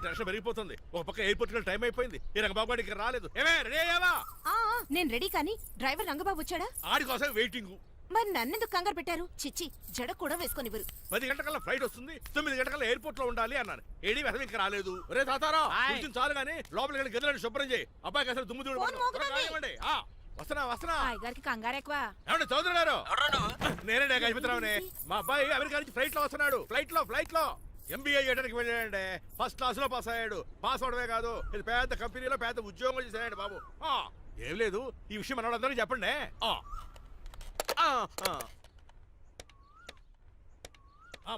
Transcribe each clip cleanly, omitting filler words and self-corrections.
Tension పెరిగిపోతుంది. ఒక పక్క ఎయిర్పోర్ట్ కి టైం అయిపోయింది. ఈ రంగబాబు గారికి రాలేదు. ఏమే రెడీ అయ్యావా? నేను రెడీ కానీ డ్రైవర్ రంగబాబు వచ్చాడా? ఆడి కోసం వెయిటింగ్. మరి నన్నెందుకు కంగారు పెట్టారు? చిచ్చి జడ కూడా వేసుకొనివ్వరు. 10 గంటకల్లా ఫ్లైట్ వస్తుంది, 9 గంటకల్లా ఎయిర్పోర్ట్ లో ఉండాలి అన్నాను. ఏడి వెధవ ఇంకా రాలేదు. రే తాతారా కూర్చుని చాలు గానీ లోపలికి వెళ్ళి గదిలో శుభ్రం చేయి. అబ్బాయికి అసలు దుమ్ము దూడు వస్తున్నా. గారికి కంగారు ఎక్కువ. ఏమండి చౌదరి గారు? నేనే గజపతిరావునే. మా అబ్బాయి అమెరికా నుంచి ఫ్లైట్ లో వస్తున్నాడు. ఫ్లైట్ లో MBA చేయడానికి వెళ్ళాడండి. ఫస్ట్ క్లాస్ లో పాస్ అయ్యాడు. పాస్ అవడమే కాదు, ఇది పెద్ద కంపెనీలో పెద్ద ఉద్యోగం చేశాడు బాబు. ఏం లేదు, ఈ విషయం మనోళ్ళందరికీ చెప్పండి.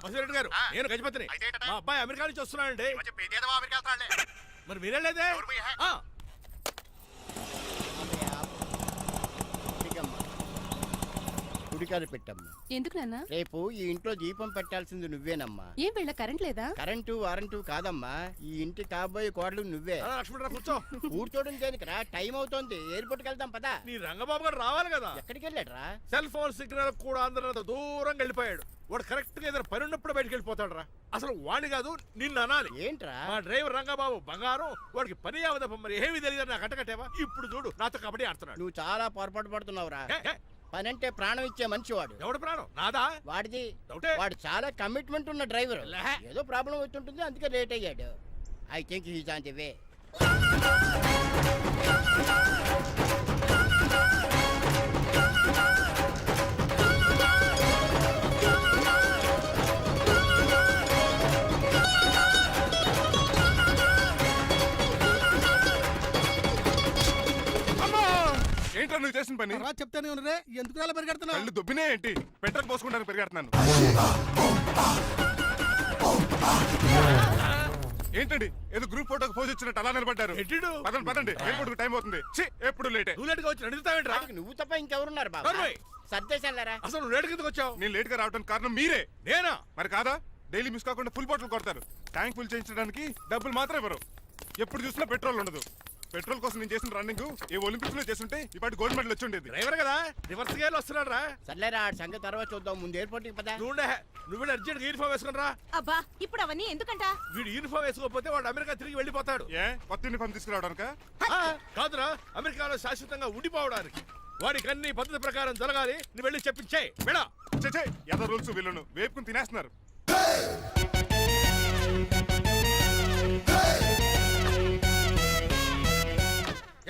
బసిరెడ్డి గారు, నేను గజపతిని. మా అబ్బాయి అమెరికా నుంచి వస్తున్నాడండి. మరి మీరేలేదే? గుడికాడ పెట్టమ్మా. ఎందుకు నాన్న? రేపు ఈ ఇంట్లో దీపం పెట్టాల్సింది నువ్వేనమ్మా. ఏం వీళ్ళ కరెంట్ లేదా? కరెంటు వారంటూ కాదమ్మా, ఈ ఇంటి కాబోయే కోడలు నువ్వే. లక్ష్మణరావు కూర్చో. కూర్చోడం దేనికిరా, టైం అవుతోంది. ఎయిర్పోర్ట్ కి వెళ్దాం పదా. నీ రంగబాబు గారు రావాలి కదా. ఎక్కడికి వెళ్ళాడురా? సెల్ ఫోన్ సిగ్నల్ కూడా అందరంత దూరంగా వెళ్ళిపోయాడు. వాడు కరెక్ట్ గా ఏదైనా పని ఉన్నప్పుడు బయటకు వెళ్ళిపోతాడు రా. అసలు వాణ్ణి కాదు నిన్ను అనాలి. ఏంట్రా? మా డ్రైవర్ రంగబాబు బంగారం. వాడికి పని అవదప్ప, మరి ఏమి తెలియదు. నాకు కట్టకట్టేవా? ఇప్పుడు చూడు నాతో కబడ్డీ ఆడుతున్నాడు. నువ్వు చాలా పొరపాటు పడుతున్నావురా. పని అంటే ప్రాణం ఇచ్చే మనిషి వాడు. ఎవడు ప్రాణం? నాదా? వాడిది. వాడు చాలా కమిట్మెంట్ ఉన్న డ్రైవర్. ఏదో ప్రాబ్లం వచ్చుంటుంది, అందుకే లేట్ అయ్యాడు. I think he's on the way. ఏంట్రా నువ్వు చేసిన పని? చెప్తానే ఉన్నరే, ఎందుకు అలా పరిగెడుతున్నావు? కళ్ళు దుబ్బినే ఏంటి? పెట్రోల్ పోసుకుంటాను పరిగెడుతున్నాను. ఏంటండి ఏదో గ్రూప్ ఫోటోకి పోజ్ ఇచ్చినట్టు అలా నిలబడ్డారు? పదండి, ఎయిర్పోర్ట్ టైం అవుతుంది. ఎప్పుడు లేటే. నువ్వు తప్ప ఇంకెవరున్నారు బాబా? సర్దేశాలరా. అసలు లేట్ కిందకి వచ్చావు. నేను లేట్ గా రావడానికి కారణం మీరే. నేనా? మరి కాదా? డైలీ మిస్ కాకుండా ఫుల్ బాటిల్ కొడతారు. ట్యాంక్ ఫుల్ చేయించడానికి డబ్బులు మాత్రం ఇవ్వరు. ఎప్పుడు చూసినా పెట్రోల్ ఉండదు. పెట్రోల్ కోసం నేను చేసిన రన్నింగ్ ఏ ఒలింపిక్స్ లో చేస్తుంటే ఇప్పటి గోల్డ్ మెడల్ వచ్చి ఉండేది. డ్రైవర్ కదా, రివర్స్ గేర్ వస్తున్నాడు రా. సర్లేరా, సంగతి తర్వాత చూద్దాం. ముందు ఎయిర్పోర్ట్ కి పదా. నువ్వు అర్జెంట్ యూనిఫామ్ వేసుకుని రా. అబ్బా, ఇప్పుడు అవన్నీ ఎందుకంట? వీడు యూనిఫామ్ వేసుకోకపోతే వాడు అమెరికా తిరిగి వెళ్ళిపోతాడు. ఏ కొత్త యూనిఫామ్ తీసుకురావడానిక? కాదురా, అమెరికాలో శాశ్వతంగా ఉండిపోవడానికి. వాడికి అన్ని పద్ధతి ప్రకారం జరగాలి. నువ్వు వెళ్ళి చెప్పించే మేడా. ఏదో రూల్స్ వీళ్ళను వేపుకుని తినేస్తున్నారు.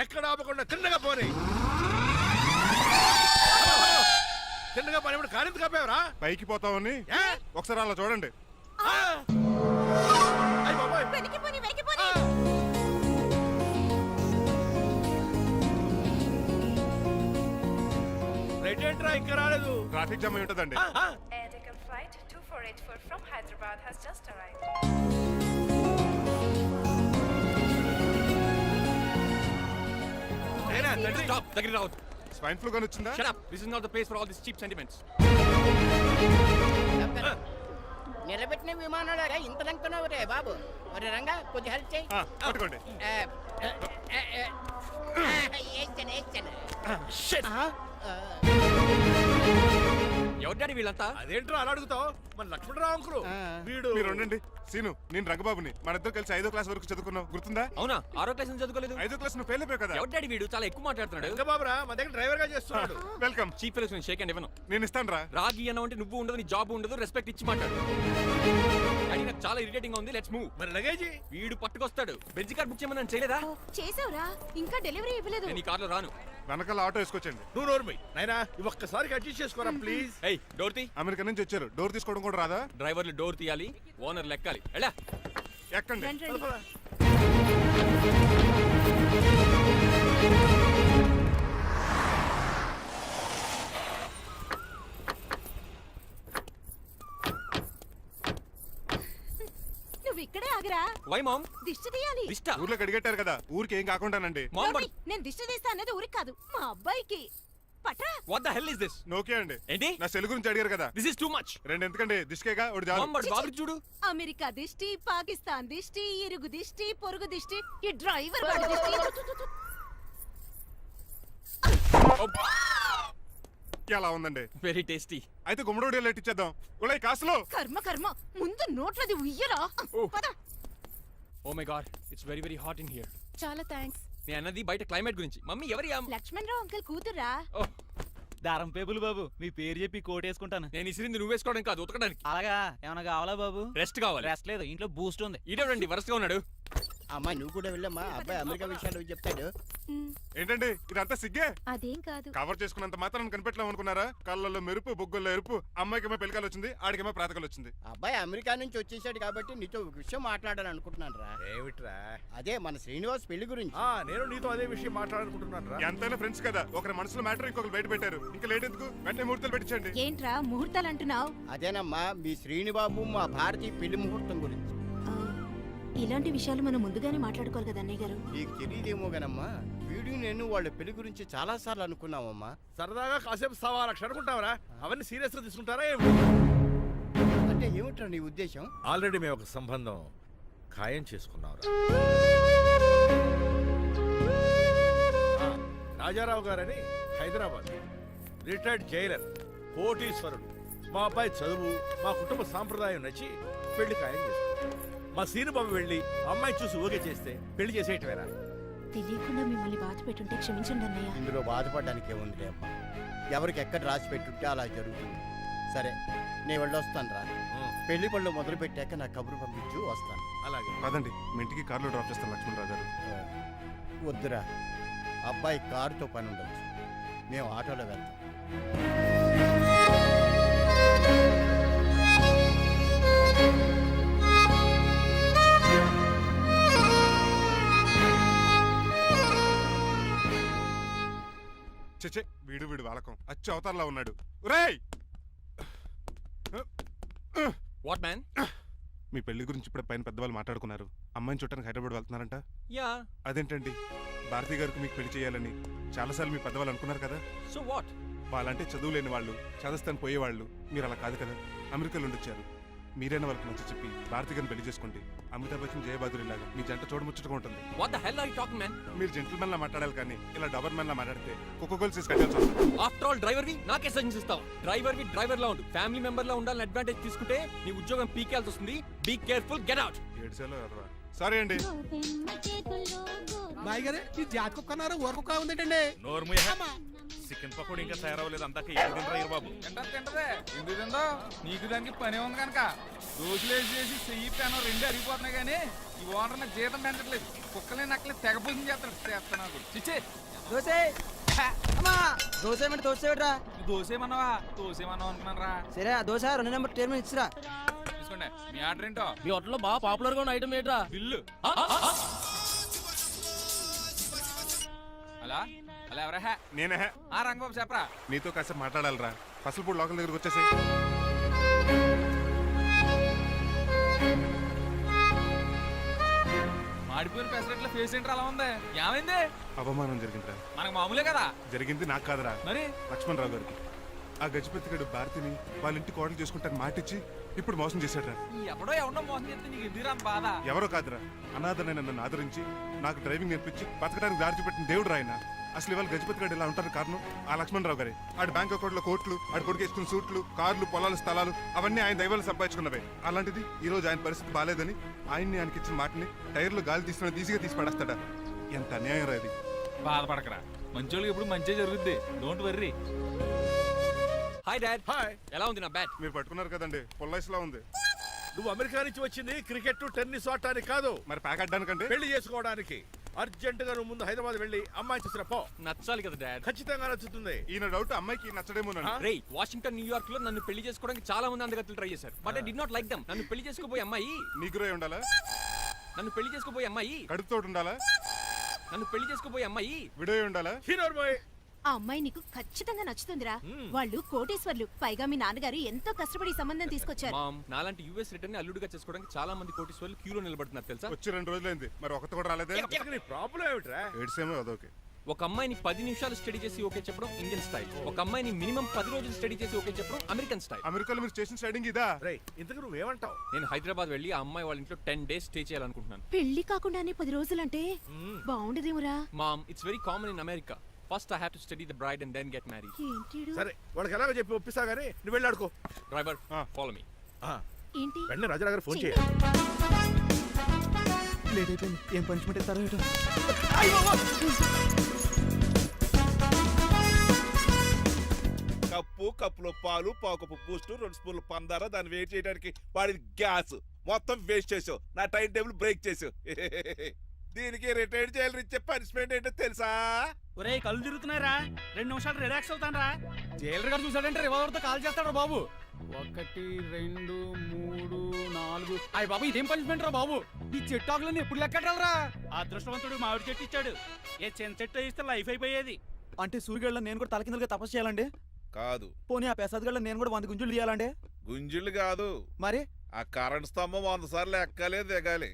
ఎక్కడ ఆపకుండా తిన్నగా పోనీ. తిన్నగా పని కారింత కాపేవరా? పైకి పోతావని ఒకసారి అలా చూడండి. రైట్ ఏంట్రా ఇంకా రాలేదు? ట్రాఫిక్ జామ్ అయి ఉంటదండి. స్వైన్ ఫ్లూ గాని వచ్చిందా? Shut up. This is not the place for all these cheap sentiments. నిలబెట్టిన విమానాలు ఇంత లంకున్నావురే బాబు. మరి రంగా కొద్ది హెల్ప్ చేయి. పట్టుకోండి. ఎవరు డాడీ వీళ్ళంతా? అదేంట్రా అలా అడుగుతావు? మన లక్ష్మణరావు అంకులు వీడు. మీరు ఉండండి. సీను, నేను రంగబాబుని. మన ఇద్దరు కలిసి 5వ క్లాస్ వరకు చదువుకున్నాం, గుర్తుందా? అవునా? 6వ క్లాస్ నుంచి చదువుకోలేదు. 5వ క్లాస్ నువ్వు ఫెయిల్ అయిపోయావు కదా. ఎవరు డాడీ వీడు? చాలా ఎక్కువ మాట్లాడుతున్నాడు. రంగబాబురా, మన దగ్గర డ్రైవర్ గా చేస్తున్నాడు. వెల్కమ్. చీఫ్ ఫెలోస్ నేను షేక్ అండ్ ఇవ్వను. నేను ఇస్తాను రా. రాగి అన్న అంటే నువ్వు ఉండదు, నీ జాబ్ ఉండదు, రెస్పెక్ట్ ఇచ్చి మాట్లాడు. డాడీ నాకు చాలా ఇరిటేటింగ్ గా ఉంది. Let's move. మరి లగేజీ వీడు పట్టుకొస్తాడు. బెంజ్ కార్ బుక్ చేయమని చేయలేదా? చేసావురా, ఇంకా డెలివరీ ఇవ్వలేదు. నేను ఈ కార్లో రాను. వెనకాల ఆటో వేసుకొచ్చండి. నువ్వు నోర్మై నాయనా, ఒక్కసారి అడ్జస్ట్ చేసుకోరా ప్లీజ్. ఏయ్, డోర్ తీ. అమెరికా నుంచి వచ్చారు, డోర్ తీసుకోవడం కూడా రాదా? డ్రైవర్లు డోర్ తీయాలి, ఓనర్ లెక్కాలి. ఎలా ఎక్కండి. నువ్వు ఇక్కడే ఆగరా. Why mom? దిష్టి తీయాలి. దిష్ట? ఊర్లో కడిగట్టారు కదా, ఊరికి ఏం కాకుండానండి. నేను దిష్టి తీస్తా అనేది ఊరికి కాదు, మా అబ్బాయికి. పట్రా. What the hell is this? నోకే అండి. ఏంటి? నా సెల్ గురించి అడిగారు కదా. This is too much. రెండు ఎందుకండి, దిష్కేగా ఒకటి చాలు. బాబు చూడు. అమెరికా దిష్టి, పాకిస్తాన్ దిష్టి, ఇరుగు దిష్టి, పొరుగు దిష్టి, ఈ డ్రైవర్ వాడి దిష్టి. ఎలా ఉందండి? Very tasty. అయితే గుమ్మడి లైట్ ఇచ్చేద్దాం. ఉలై కాసులో. కర్మ కర్మ, ముందు నోట్లది ఉయ్యరా. Oh my god it's very very hot in here. చాలా థ్యాంక్స్. నేను అన్నది బయట క్లైమేట్ గురించి. మమ్మీ ఎవరి లక్ష్మణ్ రావు అంకుల్ కూతురా? ఓహ్, దారం పేపులు బాబు, మీ పేరు చెప్పి కోటేసుకుంటాను. నేను ఇసిరింది నువ్వు వేసుకోవడం కాదు, ఉతకడానికి. అలాగా ఏమైనా కావాలా బాబు? రెస్ట్ కావాలి. రెస్ట్ లేదు, ఇంట్లో బూస్ట్ ఉంది. ఈడేవండి వరుసగా ఉన్నాడు. అమ్మా నువ్వు కూడా వెళ్ళమ్మా, అబ్బాయి అమెరికా విషయాలు చెప్తాడు. ఏంటండి ఇదంతా సిగ్గే? అదేం కాదు. కవర్ చేసుకున్నంత మాత్రం కనిపెట్టలేం అనుకున్నారా? కళ్ళల్లో మెరుపు, బొగ్గుల్లో ఎరుపు. అమ్మాయికేమో పెళ్ళికాలు వచ్చింది, ఆడికేమో ప్రాతకాలు వచ్చింది. అబ్బాయి అమెరికా నుంచి వచ్చేసాడు కాబట్టి నీతో ఒక విషయం మాట్లాడాలని అనుకుంటున్నాను రా. ఏమిట్రా? అదే మన శ్రీనివాస్ పెళ్లి గురించి. నేను నీతో అదే విషయం మాట్లాడుకుంటున్నాను రా. ఎంతైనా ఫ్రెండ్స్ కదా, ఒకరి మనసులో మ్యాటర్ ఇంకొకరు బయట పెట్టారు. ఇంకా లేట్ ఎందుకు, వెంటనే ముహూర్తాలు పెట్టించండి. ఏంట్రా ముహూర్తాలు అంటున్నావు? అదేనమ్మా మీ శ్రీనిబాబు మా భారతి పెళ్లి ముహూర్తం గురించి. ఇలాంటి విషయాలు మనం ముందుగానే మాట్లాడుకోవాలి కదా అన్నయ్య గారు. నీకు తెలియదేమో గనమ్మా, వీడియో నేను వాళ్ళ పెళ్లి గురించి చాలా సార్లు అనుకున్నామమ్మా. సరదాగా కాసేపు సవా లక్ష అనుకుంటావరా? అవన్నీ సీరియస్ గా తీసుకుంటారా ఏమి? అంటే ఏమిట్రా నీ ఉద్దేశం? ఆల్రెడీ మేము ఒక సంబంధం ఖాయం చేసుకున్నాం. రాజారావు గారని హైదరాబాద్ రిటైర్డ్ జైలర్, కోటీశ్వరుడు. మా అబ్బాయి చదువు, మా కుటుంబ సాంప్రదాయం నచ్చి పెళ్లి ఖాయం చేసుకున్నాం. మా సీనుబాబు వెళ్ళి అమ్మాయి చూసి ఓకే చేస్తే పెళ్లి చేసేయటమేనా? తెలియకుండా మిమ్మల్ని బాధ పెట్టుంటే క్షమించండి అన్నయ్య. ఇందులో బాధపడడానికి ఏముంది అమ్మా, ఎవరికి ఎక్కడ రాసి పెట్టుంటే అలా జరుగుతుంది. సరే నేను వెళ్ళొస్తాను రా. పెళ్లి పళ్ళు మొదలు పెట్టాక నా కబురు పంపించు, వస్తాను. అలాగే. పదండి, మీ ఇంటికి కార్లో డ్రాప్ చేస్తాను లక్ష్మణరావు గారు. వద్దురా, అబ్బాయి కారుతో పని ఉండొచ్చు, మేము ఆటోలో వెళ్తాం. చెచ్చే, వీడు వాలకం అచ్చు అవతారంలా ఉన్నాడు. ఒరేయ్, వాట్ మ్యాన్? మీ పెళ్లి గురించి ఇప్పుడు పైన పెద్దవాళ్ళు మాట్లాడుకున్నారు. అమ్మాయిని చుట్టానికి హైదరాబాద్ వెళ్తున్నారంట. యా. అదేంటండి, భారతి గారికి మీకు పెళ్లి చేయాలని చాలాసార్లు మీ పెద్దవాళ్ళు అనుకున్నారు కదా. So what? వాళ్ళంటే చదువు లేని వాళ్ళు, చదస్తాను పోయేవాళ్ళు. మీరు అలా కాదు కదా, అమెరికాలో ఉండొచ్చారు. మీరైనా వాళ్ళకి మంచి చెప్పి భారతి గారిని పెళ్లి చేసుకోండి. అమితాబ్ బచ్చన్, జయబాదురి లాగా మీ జంట చూడముచ్చటగా ఉంటుంది. What the hell are you talking man? మీరు జెంటిల్మెన్ లా మాట్లాడాలి కానీ ఇలా డబర్ మెన్ లా మాట్లాడితే కుక్క గోల్స్ తీసి కట్టాల్సి వస్తుంది. ఆఫ్టర్ ఆల్ డ్రైవర్ వి నాకే సజెషన్ ఇస్తావు? డ్రైవర్ వి డ్రైవర్ లా ఉండు, ఫ్యామిలీ మెంబర్ లా ఉండాలని అడ్వాంటేజ్ తీసుకుంటే నీ ఉద్యోగం పీకేయాల్సి వస్తుంది. Be careful, get out. ఏడ్చేలో సారీ అండి. బాయ్ గారే ఈ జాతి కుక్క అన్నారు, ఊర కుక్క ఉందేటండి. చికెన్ పకోడీ ఇంకా తయారవ్వలేదు, అందాక ఏం తినరా బాబు? తింటదే ఎందుకు తిందో? నీకు దానికి పని ఉంది కనుక రోజులేసి చేసి చెయ్యి పెనం రెండు అరిగిపోతున్నాయి కానీ ఈ ఓనర్ నాకు జీతం పెంచట్లేదు. కుక్కలే నక్కలే తెగ పూజం చేస్తాడు. నాకు చిచ్చే దోసేమన్నావా? దోసేమన్నావు అనుకున్నాను రా. సరే ఆ దోశ 2 నెంబర్ టేబుల్ ఇచ్చిరా. తీసుకోండి. మీ ఆర్డర్ ఏంటో? మీ హోటల్లో బాగా పాపులర్ గా ఉన్న ఐటమ్ ఏంట్రా? బిల్లు. అలా అలా ఎవరా? నేనే. ఆ రంగబాబు చెప్పరా. నీతో కాసేపు మాట్లాడాలిరా. పసలపూడి లోకల్ దగ్గరకు వచ్చేసి మాడిపోయిన పెసరట్ల ఫేస్ ఏంటర్ అలా ఉంది? ఏమైంది? అవమానం జరిగిందిరా. మనకు మామూలే కదా. జరిగింది నాకు కాదురా, మరి లక్ష్మణరావు గారికి. ఆ గజపతి గడు భారతిని వాళ్ళ ఇంటి కోడలు చేసుకుంటాను మాటిచ్చి ఇప్పుడు మోసం చేశాడురా. ఎవడో ఎవడో మోసం చేస్తే నీకు ఎందుకు అంత బాధ? ఎవరో కాదురా, అనాథనైన నన్ను ఆదరించి నాకు డ్రైవింగ్ నేర్పించి బతకడానికి దారి చూపెట్టిన దేవుడు రాయన. అసలు ఇవాళ గజపతి గడు ఇలా ఉంటారు కారణం ఆ లక్ష్మణరావు గారే. ఆడి బ్యాంక్ అకౌంట్లో కోట్లు, ఆడి కొడుకు వేసుకున్న సూట్లు, కార్లు, పొలాలు, స్థలాలు అవన్నీ ఆయన దైవాలు సంపాదించుకున్నవే. అలాంటిది ఈ రోజు ఆయన పరిస్థితి బాగాలేదని ఆయనకి ఇచ్చిన మాటని టైర్లు గాలి తీసిన ఈజీగా తీసి పడేస్తాడా? ఎంత అన్యాయం రా ఇది. బాధపడకరా, మంచోళ్ళకి ఇప్పుడు మంచి జరుగుద్ది. Don't worry. Hi dad. Hi. ఎలా ఉంది నా బ్యాట్? మీరు పట్టుకున్నారు కదండి, పొల్లైస్లా ఉంది. నువ్వు అమెరికా నుంచి వచ్చింది క్రికెట్, టెన్నిస్ ఆడటానికి కాదు, మరి ప్యాక్ అడ్డానికంటే పెళ్లి చేసుకోవడానికి. అర్జెంట్ గా నువ్వు ముందు హైదరాబాద్ వెళ్ళి అమ్మాయి చూసిన పో. నచ్చాలి కదా డాడ్. ఖచ్చితంగా నచ్చుతుంది. ఈయన డౌట్ అమ్మాయికి నచ్చడేమోనండి. రే, వాషింగ్టన్, న్యూయార్క్ లో నన్ను పెళ్లి చేసుకోవడానికి చాలా మంది అందగత్తలు ట్రై చేశారు. But I did not like them. నన్ను పెళ్లి చేసుకోబోయే అమ్మాయి నీగురై ఉండాలా? నన్ను పెళ్లి చేసుకోబోయే అమ్మాయి కడుపుతోటి ఉండాలా? నన్ను పెళ్లి చేసుకోబోయే అమ్మాయి విడోయి ఉండాలా? హీరోర్ బాయ్. ఆ అమ్మాయి నీకు ఖచ్చితంగా నచ్చుతుందిరా. వాళ్ళు కోటేశ్వర్లు, పైగా మీ నాన్నగారు ఎంతో కష్టపడి ఈ సంబంధం తీసుకొచ్చారు. మామ్, నాలాంటి యూఎస్ రిటర్న్ అల్లుడిగా చేసుకోవడానికి చాలా మంది కోటీశ్వర్లు క్యూలో నిలబడుతున్నారు తెలుసా? వచ్చి 2 రోజులైంది, మరి ఒకటి కూడా రాలేదే. నీ ప్రాబ్లం ఏమిట్రా? ఏడ్సేమో అదొకే. ఒక అమ్మాయిని 10 నిమిషాలు స్టడీ చేసి ఓకే చెప్పడం ఇండియన్ స్టైల్. ఒక అమ్మాయిని మినిమం 10 రోజులు స్టడీ చేసి ఓకే చెప్పడం అమెరికన్ స్టైల్. అమెరికాలో మీరు చేసిన స్టైడింగ్ ఇదా? రే, ఇంతకు నువ్వేమంటావు? నేను హైదరాబాద్ వెళ్ళి ఆ అమ్మాయి వాళ్ళ ఇంట్లో 10 days స్టే చేయాలనుకుంటున్నాను. పెళ్లి కాకుండానే 10 రోజులంటే బాగుండదేమురా? Mom, it's very common in America. First I have to study the bride and then get married. ఏంటిడు? సరే, వాళ్ళకి ఎలాగో చెప్పి ఒప్పిస్తా గానీ నువ్వు వెళ్ళి ఆడుకో. Driver, follow me. ఏంటి? వెంటనే రాజారావు గారు ఫోన్ చేయాలి. లేట్ అయిపోయింది. ఏం పనిష్మెంట్ ఇస్తారో ఏటో. కప్పులో పాలు పావుకప్పు బూస్ట్ 2 స్పూన్లు పందార దాన్ని వెయిట్ చేయడానికి వాడిది గ్యాస్ మొత్తం వేస్ట్ చేసావు. నా టైం టేబుల్ బ్రేక్ చేసావు. దీనికి రిటైర్డ్ జైలు ఇచ్చే పనిష్మెంట్ ఏంటో తెలుసా? ఒరే కళ్ళు తిరుగుతున్నారా, 2 నిమిషాలు రిలాక్స్ అవుతాను రా. జైలర్ గారు చూసాడంటే రివాల్వర్ తో కాల్ చేస్తాడు బాబు. 1 2 3 4 అయ్య బాబు, ఇదేం పనిష్మెంట్ రా బాబు. ఈ చెట్టు ఆకులన్నీ ఎప్పుడు లెక్కట్టాలరా? అదృష్టవంతుడు మామిడి చెట్టు ఇచ్చాడు. ఏ చిన్న చెట్టు ఇస్తే లైఫ్ అయిపోయేది. అంటే సూర్యుగళ్ళ నేను కూడా తలకిందలుగా తపస్సు చేయాలండి? కాదు. పోనీ ఆ పెసాద్ నేను కూడా 100 గుంజులు తీయాలండి? గుంజులు కాదు, మరి ఆ కరెంట్ స్తంభం 100 సార్లు ఎక్కాలి దిగాలి.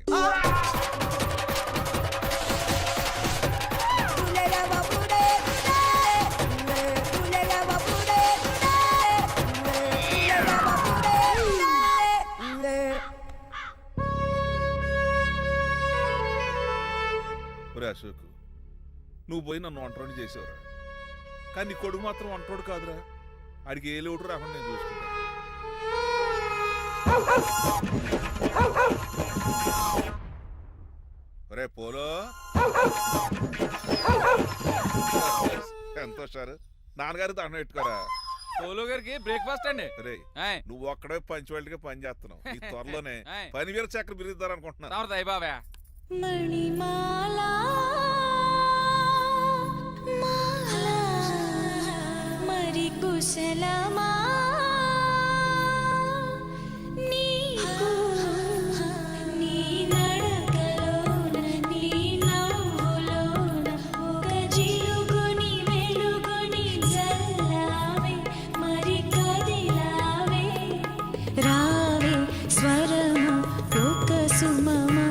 ఒరే అశోక్, నువ్వు పోయి నన్ను ఒంటరిని చేసేవరా, కానీ నీ కొడుకు మాత్రం ఒంటోడు కాదురా. ఆడికి ఏ లోటు రాకుండా నేను చూసుకుంటాను. ఒరే పోలో, ఎంత హుషారు. నాన్నగారు దండం పెట్టుకోరా. పోలో గారికి బ్రేక్ఫాస్ట్ అండి. రే, ఆయ్. నువ్వు ఒక్కడే పంచువాళ్ళకి పని చేస్తున్నావు. ఈ త్వరలోనే ఆయ్. 10,000 చక్రం బిరుద్దారు అనుకుంటున్నాను. రావడదా బాబా. మణిమాలా మరి కుశలమా నీకు నీ నడకలోన నీ నవ్వులోన ఒక జిలుగుని వెలుగుని జల్లావే మరి కదిలావే రావే స్వరము ఒక సుమమా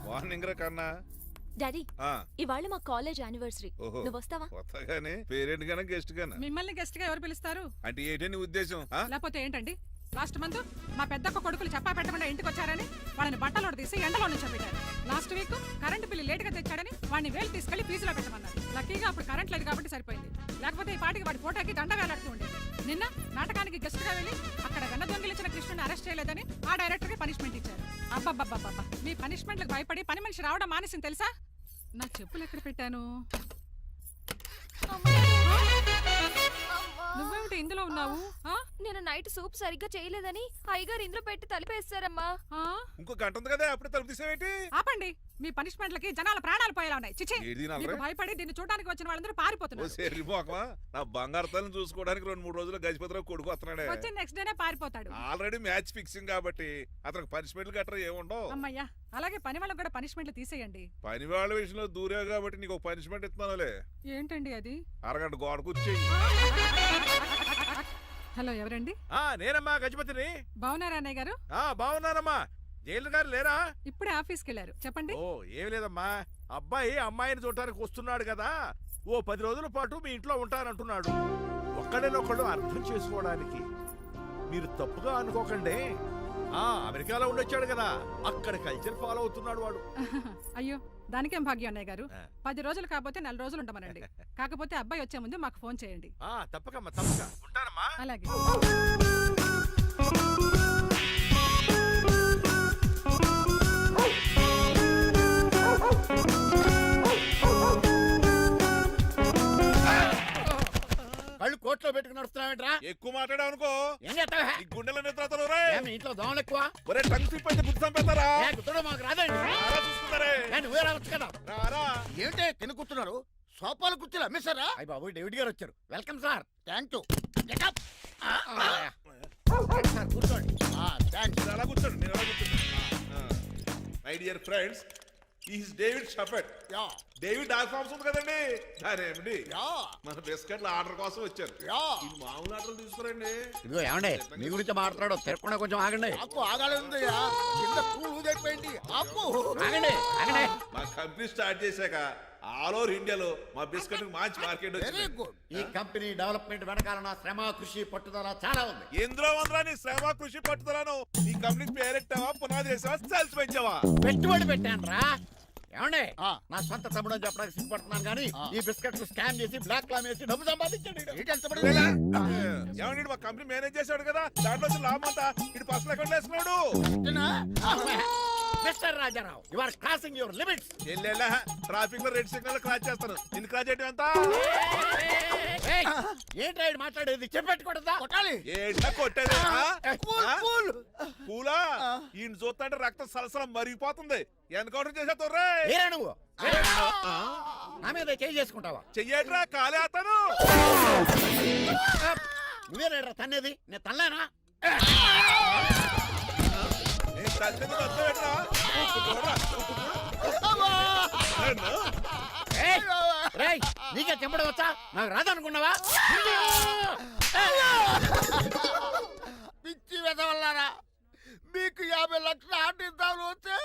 మార్నింగ్ రా కన్నా. డాడీ, ఆ, ఇవాళ మా కాలేజ్ యానివర్సరీ. ఓహో. నువ్వు వస్తావా? కొత్తగానే పేరెంట్ గానే గెస్ట్ గానా? మిమ్మల్ని గెస్ట్ గా ఎవరు పిలుస్తారు? అంటే ఏంటి నీ ఉద్దేశం? ఆ? లేకపోతే ఏంటండి? లాస్ట్ మంత్ మా పెద్దక్క కొడుకులు చెప్పా పెట్టకుండా ఇంటికి వచ్చారని వాళ్ళని బట్టలోడు తీసి ఎండలో నుంచోబెట్టారు. Last week current bill late గా తెచ్చాడని వాడిని వేలు తీసుకెళ్లి ఫీజులో పెట్టమన్నారు. లక్కీగా అప్పుడు కరెంట్ లేదు కాబట్టి సరిపోయింది. లేకపోతే ఈ పాటికి వాడి ఫోటోకి దండ వేలాడుతూ ఉండేది. నిన్న నాటకానికి గెస్ట్ గా వెళ్ళి అక్కడ వెన్న దొంగిలించిన కృష్ణుని అరెస్ట్ చేయలేదని ఆ డైరెక్టర్ కి పనిష్మెంట్ ఇచ్చారు. అబ్బబ్బబ్బబ్బా, మీ పనిష్మెంట్లకు భయపడి పని మనిషి రావడం మానేసింది తెలుసా? నా చెప్పులు ఎక్కడ పెట్టాను? నువ్వేమిటి ఇందులో ఉన్నావు? నేను నైట్ సూప్ సరిగ్గా చేయలేదని అయ్యగారు ఇందులో పెట్టి తలిపేస్తారమ్మా. ఇంకో గంట ఉంది కదా, అప్పుడే తలుపు తీసేవేంటి? ఆపండి, మీ పనిష్మెంట్లకి జనాల ప్రాణాలు పోయేలా ఉన్నాయి. చిచి, ఏది నా మీకు రే? భయపడి దీన్ని చూడడానికి వచ్చిన వాళ్ళందరూ ఓ పారిపోతున్నారు. సెర్రి మోకమా, నా బంగారు తల్లిని చూసుకోవడానికి 2-3 రోజులు గజపతిరావు కొడుకు వస్తున్నాడే. వచ్చి నెక్స్ట్ డేనే పారిపోతాడు. ఆల్రెడీ మ్యాచ్ ఫిక్సింగ్ కాబట్టి అతనికి పనిష్మెంట్లు గట్రా ఏముండవు. అమ్మయ్యా, అలాగే పని వాళ్ళకి కూడా పనిష్మెంట్లు తీసేయండి. పని వాళ్ళ విషయంలో దూరావు కాబట్టి నీకు ఒక పనిష్మెంట్ ఇస్తున్నానులే. ఏంటండి అది? అరగంట గోడ కూర్చేయి. హలో, ఎవరండి? నేనమ్మా గజపతిని. బాగున్నారా అన్నయ్య గారు? బాగున్నానమ్మా. జైలు గారు లేరా? ఇప్పుడే ఆఫీస్కి వెళ్ళారు. చెప్పండి. ఓ ఏం లేదమ్మా, అబ్బాయి అమ్మాయిని చూడటానికి వస్తున్నాడు కదా, ఓ 10 రోజుల పాటు మీ ఇంట్లో ఉంటానంటున్నాడు. ఒక్కడేనొక్కడు అర్థం చేసుకోవడానికి మీరు తప్పుగా అనుకోకండి. అమెరికాలో ఉండొచ్చాడు కదా, అక్కడ కల్చర్ ఫాలో అవుతున్నాడు వాడు. అయ్యో, దానికేం భాగ్యం అన్నయ్య గారు. ఆ. 10 రోజులు కాకపోతే 4 రోజులు ఉండమనండి. కాకపోతే అబ్బాయి వచ్చే ముందు మాకు ఫోన్ చేయండి. తప్పకమ్మా, తప్పక ఉంటానమ్మా. అలాగే. కళ్ళు కోట్లో పెట్టుకుని నడుస్తున్నావేంట్రా? ఎక్కువ మాట్లాడావు అనుకో ఏం చేస్తావా? నీ గుండెల నిద్రతలు రే. మీ ఇంట్లో దోమలు ఎక్కువ? ఒరే టంగ్ స్లిప్ అయితే గుర్తు చంపేస్తారా? గుర్తుడం మాకు రాదండి. రారా చూసుకుంటారే. నువ్వే రావచ్చు కదా. రారా. ఏంటే కింద కూర్చున్నారు? సోఫాలు కుర్చీలు అమ్మేశారా? అయ్యి బాబు, డేవిడ్ గారు వచ్చారు. Welcome sir. Thank you. Sir కూర్చోండి. థ్యాంక్స్. మీరు అలా కూర్చోండి, నేను అలా కూర్చోండి. My dear friends, is David షఫెట్. యా డేవిడ్ డాగ్ ఫార్మ్స్ ఉంది కదండి, దానేమిటి యా మన బిస్కెట్ల ఆర్డర్ కోసం వచ్చారు. యా ఇది మామూలు ఆర్డర్ తీసుకురండి. ఇదిగో ఏమండి, మీ గురించి మాట్లాడు. తిరగకుండా కొంచెం ఆగండి. ఆపు, ఆగాలి. కింద కూల్ అయిపోయింది. ఆపు, ఆగండి, ఆగండి. మా కంపెనీ స్టార్ట్ చేశాక ఆల్ ఓవర్ ఇండియాలో మా బిస్కెట్ మంచి మార్కెట్ వెరీ వచ్చింది. గుడ్. ఈ కంపెనీ డెవలప్మెంట్ వెనకాల నా శ్రమ, కృషి, పట్టుదల చాలా ఉంది. ఎందులో ఉందిరా నీ శ్రమ, కృషి, పట్టుదలను? ఈ కంపెనీకి పేరెట్టావా, పునాది వేసావా, సెల్స్ పెంచావా? పెట్టుబడి పెట్టాను రా. ఏమండే నా సొంత తమ్ముడు అని చెప్పడానికి సిగ్గుపడుతున్నాను కానీ ఈ బిస్కెట్లు స్కాన్ చేసి బ్లాక్ లామ్ వేసి డబ్బు సంపాదించాడు ఏమండి మా కంపెనీ మేనేజ్ చేశాడు కదా దాంట్లో లాభం అంతా ఇటు పర్సనల్ అకౌంట్ వేసుకున్నాడు. Mister Rajarao you are crossing your limits. చెల్లెలా ట్రాఫిక్ లో రెడ్ సిగ్నల్ క్రాస్ చేస్తాను నిన్ను క్రాస్ చేయడం ఎంత? ఏంటి రైడ్ మాట్లాడేది చెప్పెట్టుకూడదా? కొట్టాలి. ఏంటా కొట్టేది? పూలా ఈయన చూస్తుంటే రక్తం సలసలం మరిగిపోతుంది. ఎన్కౌంటర్ చేసేతో ఏరా నువ్వు నా మీద చేయి చేసుకుంటావా? చెయ్యట్రా కాలే అతను. నువ్వే రైడరా తన్నేది, నేను తనలేనా? నీకే చెంపడం వచ్చా? నాకు రాదనుకున్నావా? పిచ్చి వెదవల్లారా, మీకు 50 లక్షలు ఆటిద్దామని వస్తే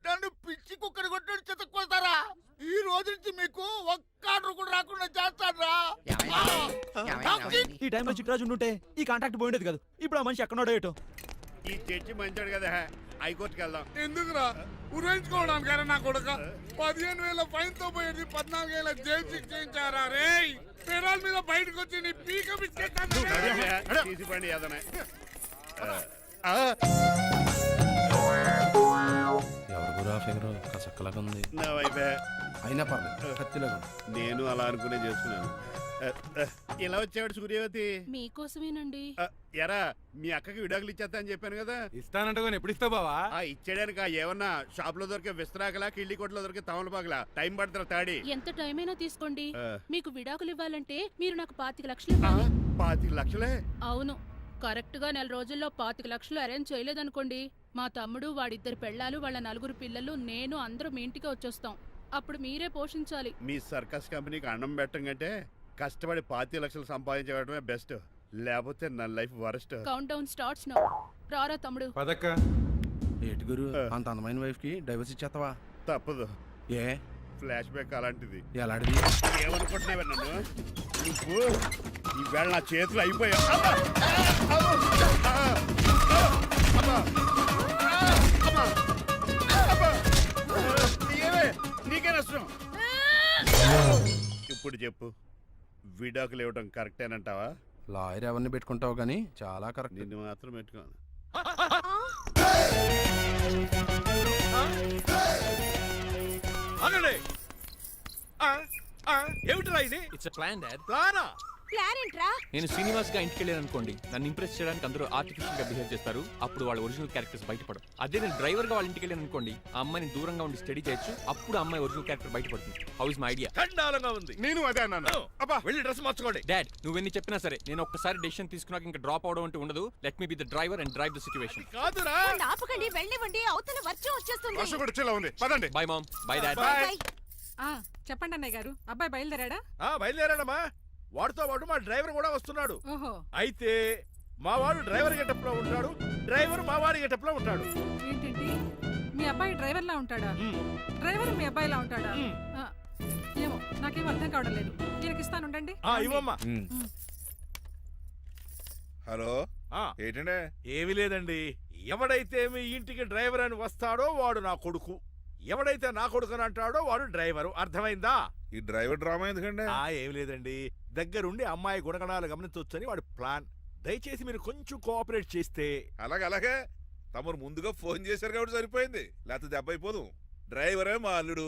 నన్ను పిచ్చి కుక్కడి కొట్టి చెతక్కుపోతారా? ఈ రోజు నుంచి మీకు ఒక్క ఆర్డర్ కూడా రాకుండా చేస్తారా? ఈ టైంలో చిట్రాజు ఉంటే ఈ కాంటాక్ట్ పోయిండేది కదా. ఇప్పుడు ఆ మనిషి ఎక్కడో ఏటో. ఈ చర్చి మంచాడు కదా, హైకోర్టుకి వెళ్దాం. ఎందుకురా ఉరేంచుకోవడానికారా నా కొడుక? 15,000 ఫైన్ తో పోయేది 14,000 జైలు శిక్ష చేయించారా రే? పెరాల మీద బయటకు వచ్చి నీ పీక తీసిపండి ఏదైనా. నా వైపే అయినా పర్లేదు కత్తిలాగా నేను అలా అనుకునే చేస్తున్నాను. ఇలా వచ్చాడు సూర్యవతి. మీకోసమేనండి. ఎరా మీ అక్కకి విడాకులు ఇచ్చేస్తా అని చెప్పాను కదా. ఇస్తానంటే ఎప్పుడు ఇస్తావు బావా? ఇచ్చేయడానికి ఏమన్నా షాప్ లో దొరికే విస్తరాకలా కిళ్ళి కొట్లో దొరికే తమలపాకలా టైం పడుతున్నా తాడి. ఎంత టైం అయినా తీసుకోండి. ఆ. మీకు విడాకులు ఇవ్వాలంటే మీరు నాకు 25 లక్షలు ఇవ్వాలి. 25 లక్షలే? అవును, కరెక్ట్ గా 4 రోజుల్లో 25 లక్షలు అరేంజ్ చేయలేదనుకోండి, మా తమ్ముడు, వాడిద్దరు పెళ్ళాలు, వాళ్ళ 4 పిల్లలు, నేను అందరూ మీ ఇంటికి వచ్చేస్తాం. అప్పుడు మీరే పోషించాలి. మీ సర్కస్ కంపెనీకి అన్నం పెట్టం కంటే కష్టపడి 25 లక్షలు సంపాదించడమే బెస్ట్. లేకపోతే నా life worst. Count down starts now. రారా తమ్ముడు. పదక్క. ఏటి గురు అంత అందమైన వైఫ్ కి డైవర్స్ ఇచ్చేస్తావా? తప్పదు, ఏ ఫ్లాష్ బ్యాక్ అలాంటిది. ఎలాంటిది? ఏమనుకుంటున్నావా నన్ను? నువ్వు ఈవేళ నా చేతులు అయిపోయా. నీకే నష్టం. ఇప్పుడు చెప్పు, విడాకులు ఇవ్వడం కరెక్టేనంటావా? లాయర్ ఎవరిని పెట్టుకుంటావు కానీ చాలా కరెక్ట్. నిన్ను మాత్రం పెట్టుకోను. ఆగండి. ఏమిట్రా ఇది? It's plan dad. ప్లానా? ప్లాన్ ఏంట్రా? నేను శ్రీనివాస్ గా ఇంటికి వెళ్ళాను అనుకోండి, నన్ను ఇంప్రెస్ చేయడానికి అందరూ ఆర్టిఫిషియల్ గా బిహేవ్ చేస్తారు. అప్పుడు వాళ్ళ ఒరిజినల్ క్యారెక్టర్స్ బయటపడవు. అదే నేను డ్రైవర్ గా వాళ్ళ ఇంటికి వెళ్ళాను అనుకోండి, ఆ అమ్మాయిని దూరంగా ఉండి స్టడీ చేయొచ్చు. అప్పుడు అమ్మాయి ఒరిజినల్ క్యారెక్టర్ బయటపడుతుంది. How is my idea? ఖండాలంగా ఉంది. నేను అదే అన్నాను. అబ్బా వెళ్ళి డ్రెస్ మార్చుకోండి. డాడ్, నువ్వెన్ని చెప్పినా సరే నేను ఒక్కసారి డెసిషన్ తీసుకున్నాక ఇంకా డ్రాప్ అవడం అంటూ ఉండదు. Let me be the driver and drive the situation. కాదురా. ఆపకండి, వెళ్ళనివ్వండి. అవతల వర్షం వచ్చేస్తుంది. వర్షం కూడా వచ్చేలా ఉంది. పదండి. Bye mom. Bye dad. Bye. చెప్పండి అన్నయ్య గారు, అబ్బాయి బయలుదేరాడా? బయలుదేరాడమ్మా. వాడితో పాటు మా డ్రైవర్ కూడా వస్తున్నాడు. ఓహో, అయితే మా వాడు డ్రైవర్ గెటప్ లో ఉంటాడు, డ్రైవర్ మా వాడి గెటప్ లో ఉంటాడు. ఏంటండి మీ అబ్బాయి డ్రైవర్ లా ఉంటాడా? డ్రైవర్ మీ అబ్బాయిలా ఉంటాడా? ఆ, ఏమో నాకేం అర్థం కావడం లేదు. ఈయనకి ఇస్తానుండండి. ఇవ్వమ్మా. హలో, ఏంటంటే? ఏమీ లేదండి. ఎవడైతే మీ ఇంటికి డ్రైవర్ అని వస్తాడో వాడు నా కొడుకు, ఎవడైతే నా కొడుకు అని అంటాడో వాడు డ్రైవరు. అర్థమైందా? ఈ డ్రైవర్ డ్రామా ఎందుకంటే? ఏమి లేదండి, దగ్గరుండి అమ్మాయి గుణగణాలు గమనించొచ్చని వాడి ప్లాన్. దయచేసి మీరు కొంచెం కోఆపరేట్ చేస్తే. అలాగే తమరు ముందుగా ఫోన్ చేశారు కాబట్టి సరిపోయింది, లేకపోతే దెబ్బ అయిపోదు. డ్రైవరే మా అల్లుడు,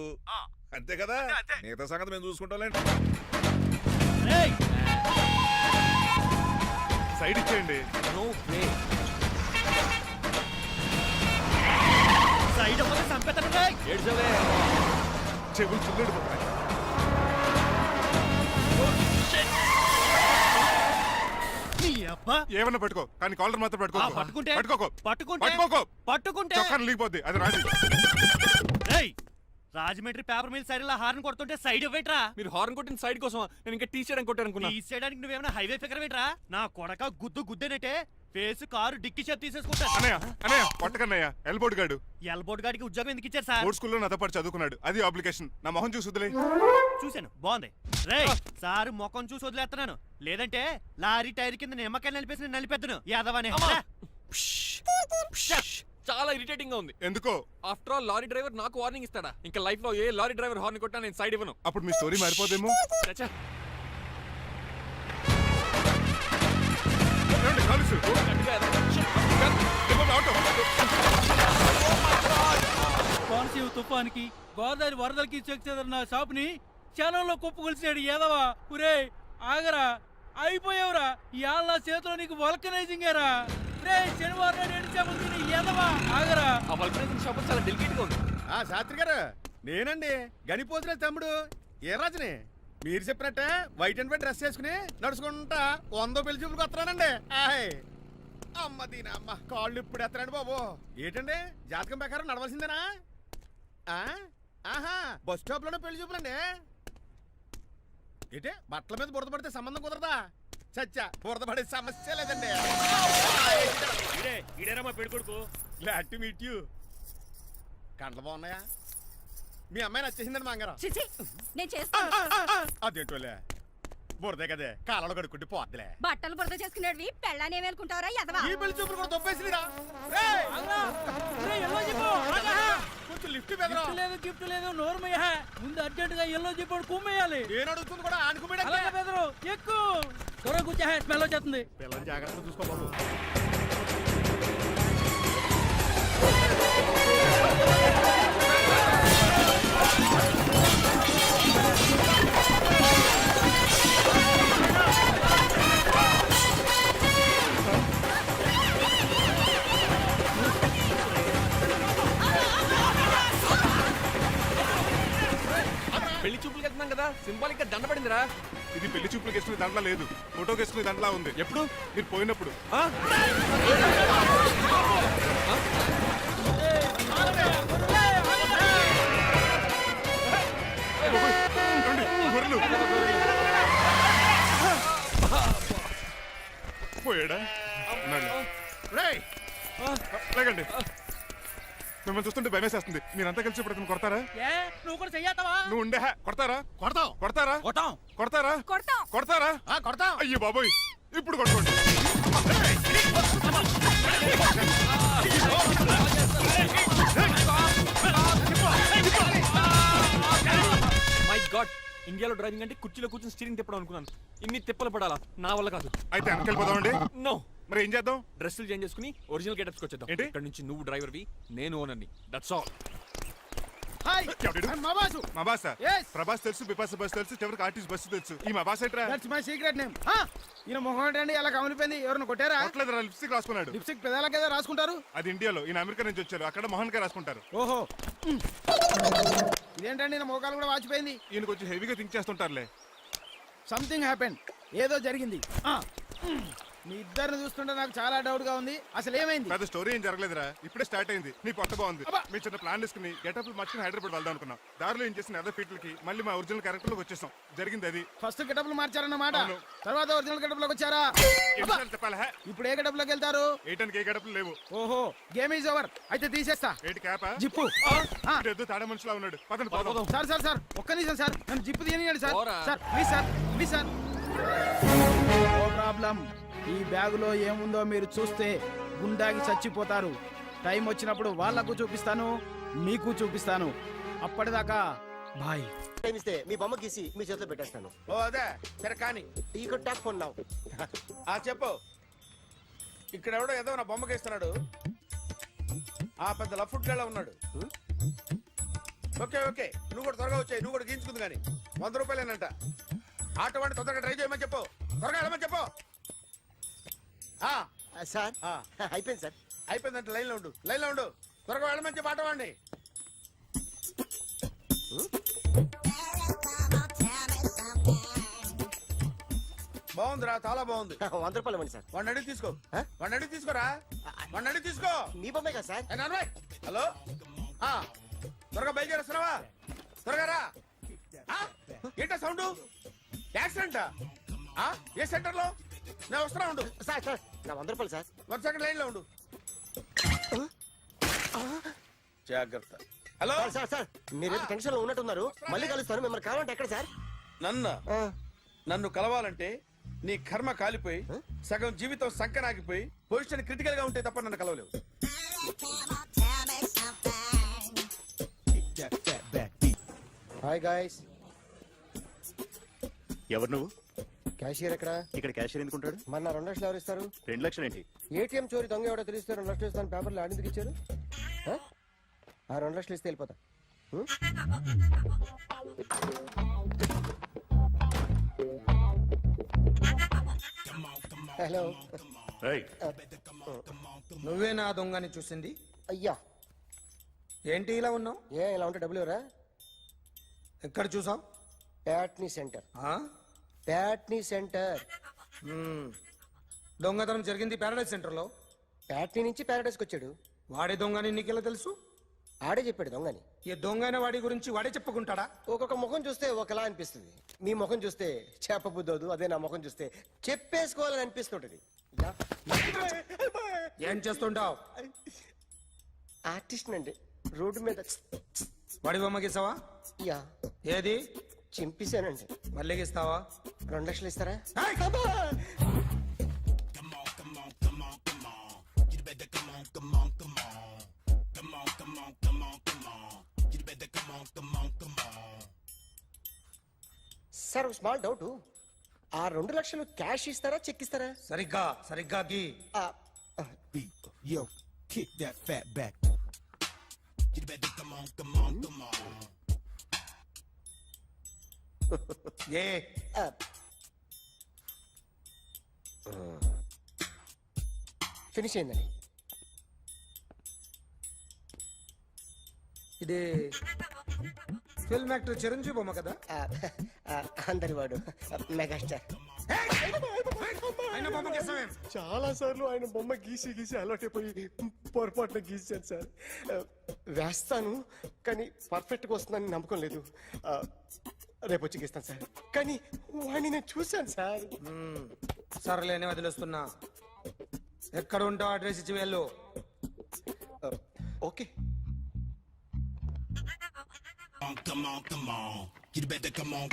అంతే కదా? మిగతా సంగతి మేము చూసుకుంటాంలేండి. సైడ్ ఇచ్చేయండి. No way. సైడ్ అవ్వదు, సంపెత్తనుగా. ఏడ్చవే. చెవులు చిల్లుడిపోతాయి. ఏమన్నా పట్టుకో, కానీ కాలర్ మాత్రం పట్టుకోకు. చొక్కాను లీగిపోద్ది, అది Raji. Rajahmundry paper mill side horn కొడుతుంటే సైడ్ ఇవ్వేట్రా? మీరు హార్న్ కొట్టిన సైడ్ కోసం నేను ఇంకా టీ చేయడానికి కొట్టారనుకున్నా. టీ చేయడానికి నువ్వేమైనా హైవే ఫిగర్ వేట్రా? నా కొడక గుద్దేనట్టే ఫేస్ కారు డిక్కి షేప్ తీసేసుకుంటా. అన్నయ్య పట్టకన్నయ్య, ఎల్బోర్డ్ గాడు. ఎల్బోర్డ్ గాడికి ఉద్యోగం ఎందుకు ఇచ్చారు సార్? బోర్డ్ స్కూల్లో నాతో పాటు చదువుకున్నాడు, అది అప్లికేషన్. నా మొహం చూసి వదిలే. చూశాను, బాగుంది. రే సారు మొఖం చూసి వదిలేస్తున్నాను, లేదంటే లారీ టైర్ కింద నిమ్మకాయ నలిపేసి నలిపేద్దును యాదవనే. చాలా ఇరిటేటింగ్ గా ఉంది. ఎందుకో? ఆఫ్టర్ ఆల్ లారీ డ్రైవర్ నాకు వార్నింగ్ ఇస్తాడా? ఇంకా లైఫ్ లో ఏ లారీ డ్రైవర్ హార్న్ కొట్టా నేను సైడ్ ఇవ్వను. అప్పుడు మీ స్టోరీ మారిపోదేమో. చచ్చా. ఏమండి, కాలుసు? ఆటో. కోనసీమ తుఫానికి గోదావరి వరదలకి చెక్ చెదరిన షాపుని క్షణంలో కుప్పగొలిచాడు ఏదవా. ఒరే ఆగరా, అయిపోయావురా. ఇవాళ నా చేతిలో నీకు వల్కనైజింగ్ ఏరా. రే శనివారం నాడు ఎండు చేపలు తిని ఏదవా ఆగరా. ఆ వల్కనైజింగ్ షాప్ చాలా డెలికేట్ గా ఉంది. శాస్త్రి గారు, నేనండి గనిపోతున్న తమ్ముడు ఏ రాజుని. మీరు చెప్పినట్టే వైట్ అండ్ వైట్ డ్రెస్ వేసుకుని నడుచుకుంటా 100 పెళ్లి చూపులకు వస్తున్నానండి. అమ్మ దీని అమ్మ కాళ్ళు ఇప్పుడు ఎత్తరండి బాబు. ఏంటండి జాతకం ప్రకారం నడవలసిందేనా? ఆహా, బస్ స్టాప్ లోనే పెళ్లి చూపులండి. ఏంటి బట్టల మీద బురద పడితే సంబంధం కుదరదా? చచ్చా, బురద పడే సమస్య లేదండి. ఇదేనా మా పెళ్లి కొడుకు. Glad to meet you. కండ్లు బాగున్నాయా? మీ అమ్మాయి నచ్చేసిందండి మాంగారం. నేను చేస్తాను. అదేంటోలే, బురదే కదే కాలలో కడుక్కుంటే పోద్దులే. బట్టలు బురద చేసుకునేవి పెళ్ళాన్ని ఏమేలుకుంటావరా ఎదవా. ఈ పెళ్లి చూపులు కూడా దొబ్బేసిరా. కొంచెం లిఫ్ట్ పెద్దరా. లేదు గిఫ్ట్ లేదు నోర్మయ్య. ముందు అర్జెంట్ గా ఎల్లో చెప్పాడు కుమ్మేయాలి. నేను అడుగుతుంది కూడా ఆనుకుమేడా. బెదరు ఎక్కువ త్వరగా కూర్చో, స్మెల్ వచ్చేస్తుంది. పిల్లలు జాగ్రత్తగా చూసుకో బాబు. పెళ్లి చూపులకి వెళ్తున్నాం కదా, సింబాలిక్ గా దండ పడిందిరా. ఇది పెళ్లి చూపులకు వేసుకునే దాంట్లో లేదు, ఫోటోకి వేసుకునే దాంట్లో ఉంది. ఎప్పుడు? మీరు పోయినప్పుడు. పోయాడా? లేకండి, మిమ్మల్ని చూస్తుంటే భయమేసేస్తుంది. మీరంతా కలిసి ఇప్పుడు అతను కొడతారా? నువ్వు కూడా చెయ్యతావా? నువ్వు ఉండే కొడతారా? కొడతాం కొడతారా? కొట్టాం కొడతారా? కొడతాం. కొడతారా? కొడతాం. అయ్యో బాబోయ్, ఇప్పుడు కొట్టుకోండి. మై గాడ్, ఇండియాలో డ్రైవింగ్ అంటే కుర్చీలో కూర్చొని స్టీరింగ్ తిప్పడం అనుకున్నాను. ఇన్ని తిప్పలు పడాలా? నా వల్ల కాదు. అయితే వెనకెళ్ళిపోదామండి. నో. మరి ఏం చేద్దాం? డ్రెస్సులు చేంజ్ చేసుకుని ఒరిజినల్ గెటప్స్కి వచ్చేద్దాం. ఏంటి? ఇక్కడ నుంచి నువ్వు డ్రైవర్వి, నేను ఓనర్ని. That's all. హాయ్, మా బాసు. మా బాస Yes. ప్రభాస్ తెలుసు, బిపాస బస్ తెలుసు, చివరికి ఆర్టిస్ట్ బస్సు తెలుసు. ఈ మా బాస్ ఏంట్రా? That's my secret name. ఈయన మొహం ఏంటండి అలా కమిలిపోయింది? ఎవరిని కొట్టారా? కొట్టలేదురా, లిప్స్టిక్ రాసుకున్నాడు. లిప్స్టిక్ పెదాల కదా రాసుకుంటారు. అది ఇండియాలో, ఈయన అమెరికా నుంచి వచ్చారు. అక్కడ మోహన్ గారు రాసుకుంటారు. ఓహో, ఇదేంటండి నా మోకాలు కూడా వాచిపోయింది. ఈయన కొంచెం హెవీగా థింక్ చేస్తుంటారులే. సంథింగ్ హ్యాపెన్, ఏదో జరిగింది. మీ ఇద్దరిని చూస్తుంటే నాకు చాలా డౌట్ గా ఉంది. అసలు ఏమైంది? పెద్ద స్టోరీ ఏం జరగలేదురా, ఇప్పుడే స్టార్ట్ అయింది. నీ కొత్త బాగుంది. మీ చిన్న ప్లాన్ వేసుకుని గెటప్ మార్చుకుని హైదరాబాద్ వెళ్దాం అనుకున్నాం. దారిలో ఏం చేసిన అదర్ ఫీట్లకి మళ్ళీ మా ఒరిజినల్ క్యారెక్టర్ లోకి వచ్చేసాం. జరిగింది అది. ఫస్ట్ గెటప్లు మార్చారన్నమాట, అవును. తర్వాత ఒరిజినల్ గెటప్ లోకి వచ్చారా? ఎన్నిసార్లు చెప్పాలా? ఇప్పుడు ఏ గెటప్ లోకి వెళ్తారు? ఏటానికి ఏ గడపలు లేవు. ఓహో, గేమ్ ఈజ్ ఓవర్. అయితే తీసేస్తా ఏటి క్యాపా? జిప్పు. ఎద్దు తాడ మనుషులా ఉన్నాడు. పదండి పోదాం. సార్ సార్ సార్, ఒక్క నిమిషం సార్, నన్ను జిప్పు తీయనియండి సార్. పోరా. Sir please sir, please sir. No problem. ఈ బ్యాగులో ఏముందో మీరు చూస్తే గుండాకి చచ్చిపోతారు. టైం వచ్చినప్పుడు వాళ్ళకు చూపిస్తాను, మీకు చూపిస్తాను. అప్పటిదాకా బాయ్. ఇస్తే మీ బొమ్మ గీసి మీ చేతిలో పెట్టేస్తాను. ఓ అదే సరే కానీ ఈ టాక్ ఫోన్ నావు. చెప్పు. ఇక్కడ ఎవడో ఏదో నా బొమ్మకి ఇస్తున్నాడు. ఆ పెద్ద లఫుట్ గేళ ఉన్నాడు. ఓకే ఓకే, నువ్వు కూడా త్వరగా వచ్చాయి. నువ్వు కూడా గీంచుకుంది కానీ 100 రూపాయలేనంట. ఆటో వాడిని తొందరగా ట్రై చేయమని చెప్పు. త్వరగా వెళ్ళమని చెప్పు. సార్ అయిపోయింది సార్. అయిపోయిందంటే లైన్లో ఉండు, లైన్లో ఉండు. త్వరగా వెళ్ళమని చెప్పు ఆటో వాడిని. బాగుందిరా, చాలా బాగుంది. 100 రూపాయలు ఇవ్వండి సార్. వాడిని అడిగి తీసుకో. వాడిని అడిగి తీసుకోరా. వాడిని అడిగి తీసుకో. మీ బొమ్మే కదా సార్. హలో, త్వరగా బయలుదేరేస్తున్నావా? త్వరగా రా. ఏంటా సౌండ్? యాక్సిడెంటా? ఏ సెంటర్ లో? నేను వస్తున్నా ఉండు. సార్ సార్ నా 100 రూపాయలు సార్. 1 సెకండ్ లైన్ లో ఉండు. జాగ్రత్త. హలో సార్ సార్ సార్, మీరేదో టెన్షన్ లో ఉన్నట్టున్నారు. మళ్ళీ కలుస్తాను. మిమ్మల్ని కావాలంటే ఎక్కడ సార్? నన్ను కలవాలంటే నీ కర్మ కాలిపోయి సగం జీవితం సంకనాగిపోయి పొజిషన్ క్రిటికల్ గా ఉంటే తప్ప నన్ను కలవలేవు. Hi guys. ఎవరు నువ్వు? క్యాషియర్ ఎక్కడ? ఇక్కడ క్యాషియర్ ఎందుకుంటాడు? మన 2 లక్షలు ఎవరు ఇస్తారు? 2 లక్షలు ఏంటి? ఏటీఎం చోరీ దొంగ ఎవడో తెలిస్తే 2 లక్షలు ఇస్తాను పేపర్లు ఆడిందుకు ఇచ్చారు. ఆ 2 లక్షలు ఇస్తే వెళ్ళిపోతా. హలో. నువ్వే నా దొంగని చూసింది? అయ్యా ఏంటి ఇలా ఉన్నావు? ఇలా ఉంటే డబ్బులు ఎవరా? ఎక్కడ చూసావు? ప్యాట్నీ సెంటర్. ప్యాట్నీ సెంటర్. దొంగతనం జరిగింది ప్యారడైజ్ సెంటర్లో. ప్యాట్నీ నుంచి ప్యారడైస్కి వచ్చాడు. వాడే దొంగని నీకెలా తెలుసు? ఆడే చెప్పాడు దొంగని. ఈ దొంగైన వాడి గురించి వాడే చెప్పుకుంటాడా? ఒక్కొక్క ముఖం చూస్తే ఒకలా అనిపిస్తుంది. మీ ముఖం చూస్తే చేపబుద్దోదు, అదే నా ముఖం చూస్తే చెప్పేసుకోవాలని అనిపిస్తుంటది. ఏం చేస్తుంటావు? ఆర్టిస్ట్ అండి. రోడ్డు మీద వాడి బొమ్మ గీసావా? యా. ఏది? చింపేశానండి. మళ్ళీ గీస్తావా? 2 లక్షలు ఇస్తారా? సార్ ఒక స్మాల్ డౌట్. ఆ 2 లక్షలు క్యాష్ ఇస్తారా చెక్ ఇస్తారా? సరిగ్గా గీ. Yo, kick that fat back. You better come on. A finish అయిందండి. ఇది ఫిల్మ్ యాక్టర్ చిరంజీవి బొమ్మ కదా? అందరి వాడు మెగాస్టార్. ఆయన బొమ్మ గీసావేం? చాలా సార్లు ఆయన బొమ్మ గీసి అలవాటైపోయి పొరపాటున గీసాను సార్. వేస్తాను కానీ పర్ఫెక్ట్గా వస్తుందని నమ్మకం లేదు. రేపు వచ్చి గీస్తాను సార్. కానీ వాడిని నేను చూశాను సార్. సర్లేనే వదిలేస్తున్నా. ఎక్కడ ఉంటావు అడ్రస్ ఇచ్చి వెళ్ళు. Okay. Come on. You better come on.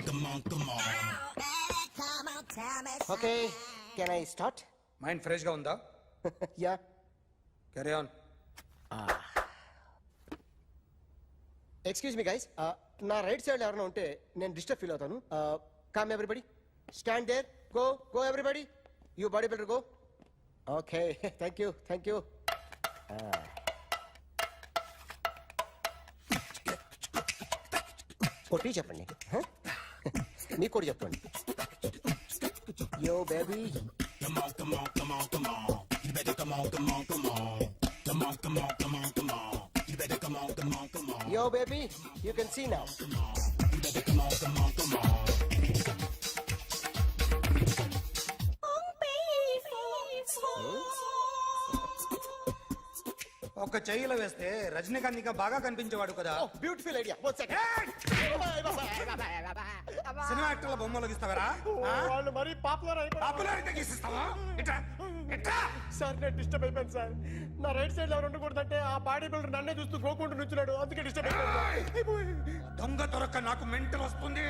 Okay, can I start? Mind fresh గా ఉందా? Yeah. Carry on. Excuse me guys, నా రైట్ సైడ్ ఎవరైనా ఉంటే నేను డిస్టర్బ్ ఫీల్ అవుతాను. Come everybody, stand there, go everybody, you body builder go. Okay, thank you. కొట్టి చెప్పండి. మీకు కూడా చెప్పండి. Yo baby. Come on. You better come on. Come on. You better come on. Yo baby, you can see now. You better come on. ఒక చెయ్యిలో వేస్తే రజనీకాంత్ ఇంకా బాగా కనిపించేవాడు కదా. Beautiful idea. One second. Cinema యాక్టర్ల బొమ్మలు గీస్తావరా? వాళ్ళు మరి పాపులారిటీ గీసిస్తావా? ఇట్రా. సార్ నేను డిస్టర్బ్ అయిపోయాను సార్. నా రైట్ సైడ్ ఎవరు ఉండకూడదంటే ఆ బాడీ బిల్డర్ నన్నే చూస్తూ గోకుంటూ నుంచున్నాడు, అందుకే డిస్టర్బ్ అయిపోయాను. దొంగ దొరక్క నాకు మెంటల్ వస్తుంది.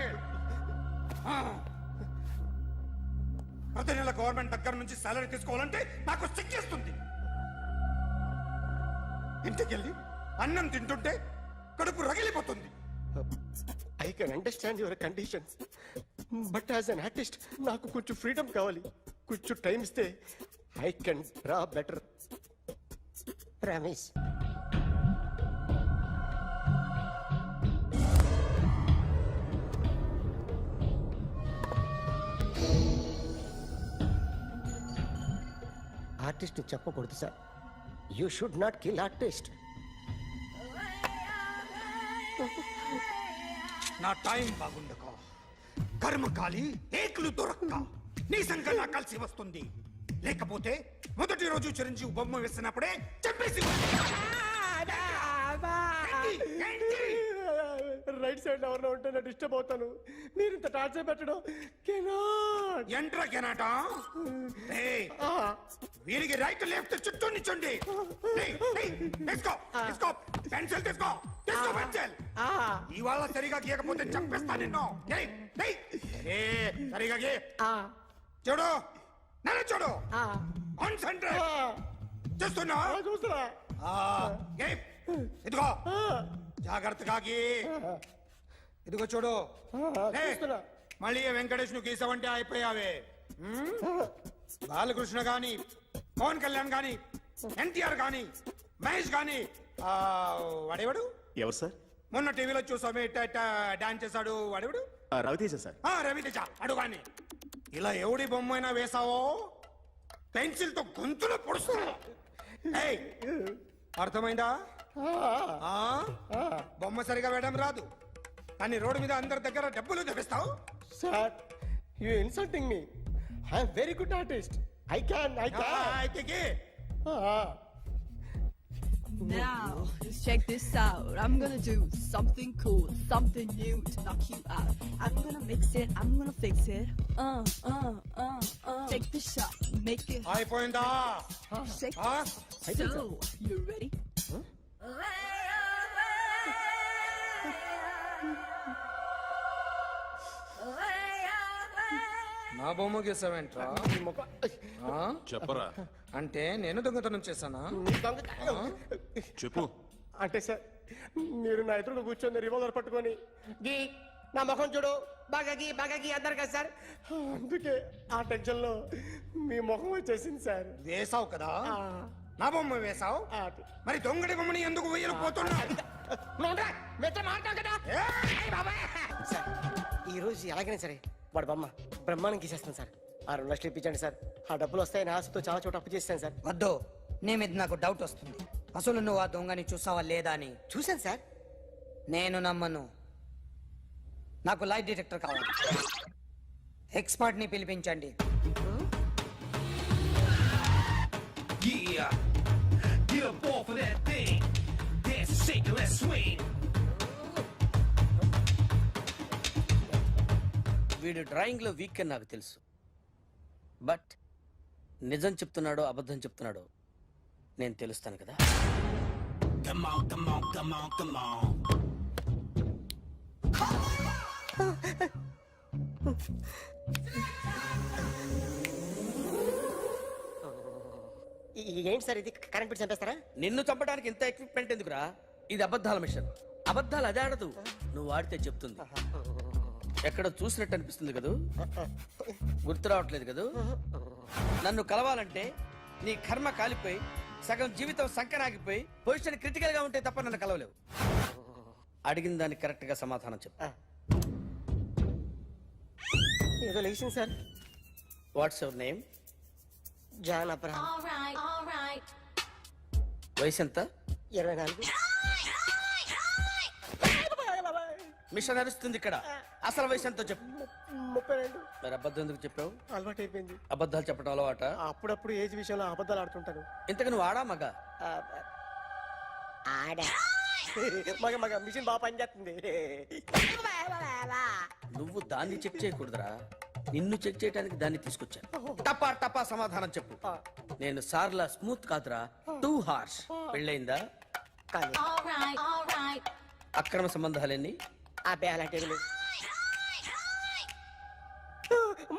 ప్రతి నెల గవర్నమెంట్ దగ్గర నుంచి సాలరీ తీసుకోవాలంటే నాకు సిగ్గేస్తుంది. ఇంటికెళ్ళి అన్నం తింటుంటే కడుపు రగిలిపోతుంది. I can understand your conditions, but as an artist నాకు కొంచెం ఫ్రీడమ్ కావాలి. కొంచెం టైం ఇస్తే I can draw better. Promise. Artist చెప్పకూడదు sir. You should not kill artist. నా టైం బాగుండక కర్మకాలి ఏకులు దొరక్క నీ సంఖ్య నాకు కలిసి వస్తుంది. లేకపోతే మొదటి రోజు చిరంజీవి బొమ్మ వేసినప్పుడే చెప్పేసి రైట్ సైడ్ ఎవరిలో ఉంటే నేను డిస్టర్బ్ అవుతాను. మీరు ఇంత టార్చర్ పెట్టడం కెనాట్. ఎంట్రా కెనాట. వీరికి రైట్ లెఫ్ట్ చుట్టూ నిచ్చండి. పెన్సిల్ తీసుకో పెన్సిల్. ఇవాళ సరిగా గీయకపోతే చంపేస్తా నిన్ను. సరిగా గీ. చూడు నన్ను చూడు. కాన్సంట్రేట్. చూస్తున్నా. ఇదిగో జాగ్రత్తగా గీ. ఇదిగో చూడు. లే. చూస్తున్నా. మళ్ళీ ఏ వెంకటేష్ ను గీసావంటే అయిపోయావే. బాలకృష్ణ గాని, పవన్ కళ్యాణ్ గాని, ఎన్టీఆర్ గాని, మహేష్ గాని, వాడేవాడు ఎవరు సార్? మొన్న టీవీలో చూసామే డాన్స్ చేశాడు వాడేవాడు? రవితేజ సార్. రవితేజ అడు గాని. ఇలా ఎవడి బొమ్మైనా వేసావో పెన్సిల్ తో గొంతులో పొడుస్తాను. ఏయ్, అర్థమైందా? బొమ్మ సరిగా వేయడం రాదు కానీ రోడ్డు మీద అందరి దగ్గర డబ్బులు తెప్పిస్తావు. Sir, you insulting me. I'm very good artist. I can. అయితే Now, check this out. I'm gonna do something cool, something new to knock you out. I'm gonna mix it, I'm gonna fix it. Take the shot, make it అయిపోయిందా? shake. So, you ready? నా బొమ్మ గీసావేంట్రా? చెప్పరా. అంటే నేను దొంగతనం చేశానా? చెప్పు. అంటే సార్, మీరు నా ఎదురుగా కూర్చొని రివాల్వర్ పట్టుకొని గీ నా ముఖం చూడు బాగా గీ అన్నారు కదా సార్. అందుకే ఆ టెన్షన్ లో మీ ముఖం వచ్చేసింది సార్. వేసావు కదా, నా బొమ్మ వేసావు. మరి దొంగడి బొమ్మని ఎందుకు వేయలేకపోతున్నా? సార్, ఈ రోజు ఎలాగైనా సరే వాడు బొమ్మ బ్రహ్మాండం గీసేస్తాను సార్. ఆ 2 లక్షలు ఇప్పించండి సార్. ఆ డబ్బులు వస్తాయని ఆశతో చాలా చోట అప్పు చేస్తాను సార్. వద్దు, నీ మీద నాకు డౌట్ వస్తుంది. అసలు నువ్వు ఆ దొంగని చూసావా లేదా అని. చూశాను సార్. నేను నమ్మను. నాకు లైట్ డిటెక్టర్ కావాలి. ఎక్స్పర్ట్ ని పిలిపించండి. వీడు డ్రాయింగ్ లో వీక్ అని నాకు తెలుసు. బట్ నిజం చెప్తున్నాడో అబద్ధం చెప్తున్నాడో నేను తెలుస్తాను కదా. ఏంటి సార్ ఇది? కరెంట్ బిల్ చంపేస్తారా? నిన్ను చంపడానికి ఇంత ఎక్విప్మెంట్ ఎందుకురా? ఇది అబద్ధాల మిషన్. అబద్ధాలు అదే ఆడదు, నువ్వు ఆడితే చెప్తుంది. ఎక్కడ చూసినట్టు అనిపిస్తుంది కదూ, గుర్తు రావట్లేదు కదూ. నన్ను కలవాలంటే నీ కర్మ కాలిపోయి సగం జీవితం సంకరాగిపోయి పొజిషన్ క్రిటికల్ గా ఉంటే తప్ప నన్ను కలవలేవు. అడిగిన దానికి కరెక్ట్ గా సమాధానం చెప్పు. ఏదో లేచింది sir. What's your name? John Abraham. వయసు ఎంత? 24. మిషన్ నడుస్తుంది ఇక్కడ. అసలు వయసు ఎంతో చెప్పు. 32. మరి అబద్ధం ఎందుకు చెప్పావు? అలవాటు అయిపోయింది. అబద్ధాలు చెప్పడం అలవాట? అప్పుడప్పుడు ఏజ్ విషయంలో అబద్ధాలు ఆడుతుంటాను. ఇంతకు నువ్వు ఆడా మగ? ఆడా. మగ మిషన్ బాగా పనిచేస్తుంది. నువ్వు దాన్ని చెక్ చేయకూడదురా, నిన్ను చెక్ చేయడానికి దాన్ని తీసుకొచ్చాను. టపా టపా సమాధానం చెప్పు. నేను సార్లా స్మూత్ కాదురా, టూ హార్ష్. పెళ్ళయిందా? అక్రమ సంబంధాలన్నీ? అబ్బే అలాంటి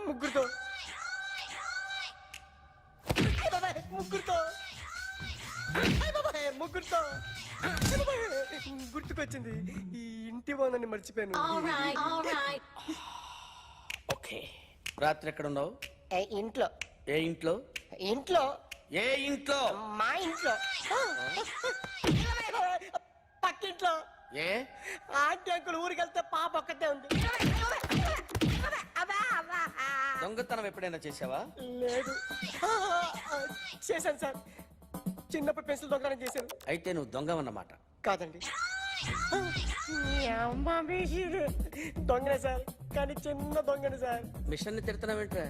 ముగ్గురుతో గుర్తుకొచ్చింది. ఈ ఇంటి బాగుందని మర్చిపోయాను. ఓకే. రాత్రి ఎక్కడ ఉన్నావు? ఇంట్లో. ఏ ఇంట్లో? ఇంట్లో. ఏ ఇంట్లో? మా ఇంట్లో. పక్కింట్లో. ఏ ఆంటీ అంకుల్ ఊరికి వెళ్తే పాప ఒక్కతే ఉంది. దొంగతనం ఎప్పుడైనా చేసావా? లేదు. చేశాను సార్. చిన్నప్పుడు పెన్సిల్ దొంగతనం చేశాను. అయితే నువ్వు దొంగవన్నమాట. కాదండి, దొంగనే సార్, కానీ చిన్న దొంగని సార్. మిషన్ ని తిడుతున్నావేంట్రా?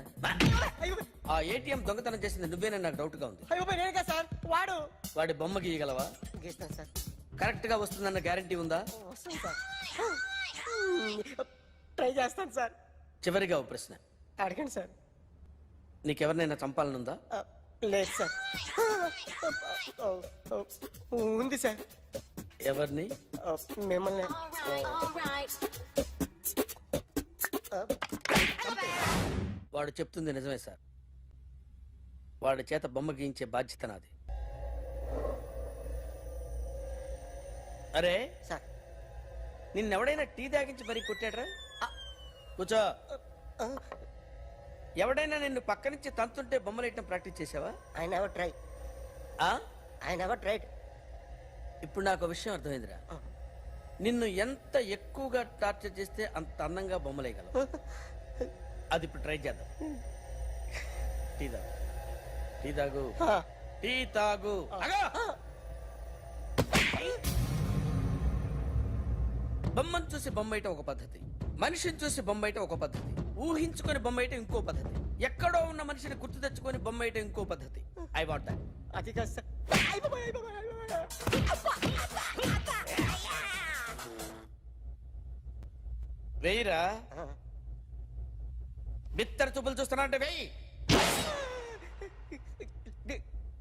ఆ ఏటీఎం దొంగతనం చేసింది నువ్వేనని నాకు డౌట్ గా ఉంది. అయ్యో నేనే సార్. వాడి బొమ్మ గీయగలవా? గీస్తాను సార్. కరెక్ట్ గా వస్తుందన్న గ్యారంటీ ఉందా? వస్తాను సార్. ట్రై చేస్తాను సార్. చివరిగా ఓ ప్రశ్న అడగండి సార్. నీకెవరినైనా చంపాలనుందా? లేదు సార్. ఉంది సార్. ఎవరిని? మిమ్మల్ని. వాడు చెప్తుంది నిజమే సార్. వాడి చేత బొమ్మ గీయించే బాధ్యత నాది. అరే సార్ నిన్నెవడైనా టీ తాగించి మరీ కొట్టాడ్రా? కూర్చో. ఎవడైనా నిన్ను పక్క నుంచి తంతుంటే బొమ్మలేయటం ప్రాక్టీస్ చేసావా? I never try. I never tried. ఇప్పుడు నాకు ఒక విషయం అర్థమైందిరా. నిన్ను ఎంత ఎక్కువగా టార్చర్ చేస్తే అంత అందంగా బొమ్మలేయగలవు. అది ఇప్పుడు ట్రై చేద్దాం. టీ తాగు, టీ తాగు, టీ తాగు. బొమ్మను చూసి బొమ్మయటం ఒక పద్ధతి, మనిషిని చూసి బొమ్మయటం ఒక పద్ధతి, ఊహించుకొని బొమ్మయటం ఇంకో పద్ధతి, ఎక్కడో ఉన్న మనిషిని గుర్తు తెచ్చుకొని బొమ్మయటం ఇంకో పద్ధతి. I want that. అది కాదు సార్. వెయ్యిరా. బిత్తర చూపులు చూస్తున్నా అంటే వెయ్యి.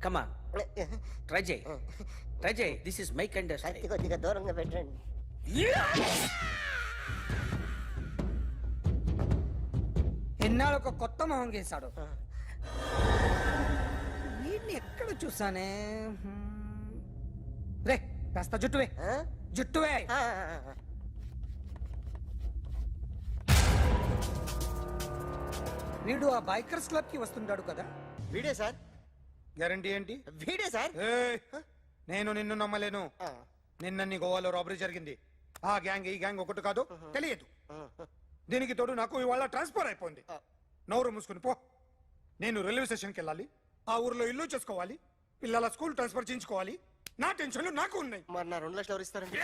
కమా ట్రై చేయి, ట్రై చేయి. This is my kind. కొద్దిగా దూరంగా పెట్టండి. ఎన్నాళ్ళు ఒక కొత్త మొహం గీశాడు. వీడిని ఎక్కడ చూసానే? రే కాస్త జుట్టువే, జుట్టువే. వీడు ఆ బైకర్స్ క్లబ్ కి వస్తుంటాడు కదా? వీడే సార్. గ్యారంటీ ఏంటి? వీడే సార్. నేను నిన్ను నమ్మలేను. నిన్న నీ గోవాలో రాబరీ జరిగింది. ఆ గ్యాంగ్ ఈ గ్యాంగ్ ఒకటి కాదు, తెలియదు. దీనికి తోడు నాకు ఇవాళ ట్రాన్స్ఫర్ అయిపోయింది. నోరు మూసుకుని పో. నేను రైల్వే స్టేషన్కి వెళ్ళాలి, ఆ ఊర్లో ఇల్లు చేసుకోవాలి, పిల్లల స్కూల్ ట్రాన్స్ఫర్ చేయించుకోవాలి. నా టెన్షన్లు నాకు ఉన్నాయి. మరి నా 2 లక్షలు ఎవరు ఇస్తారండి?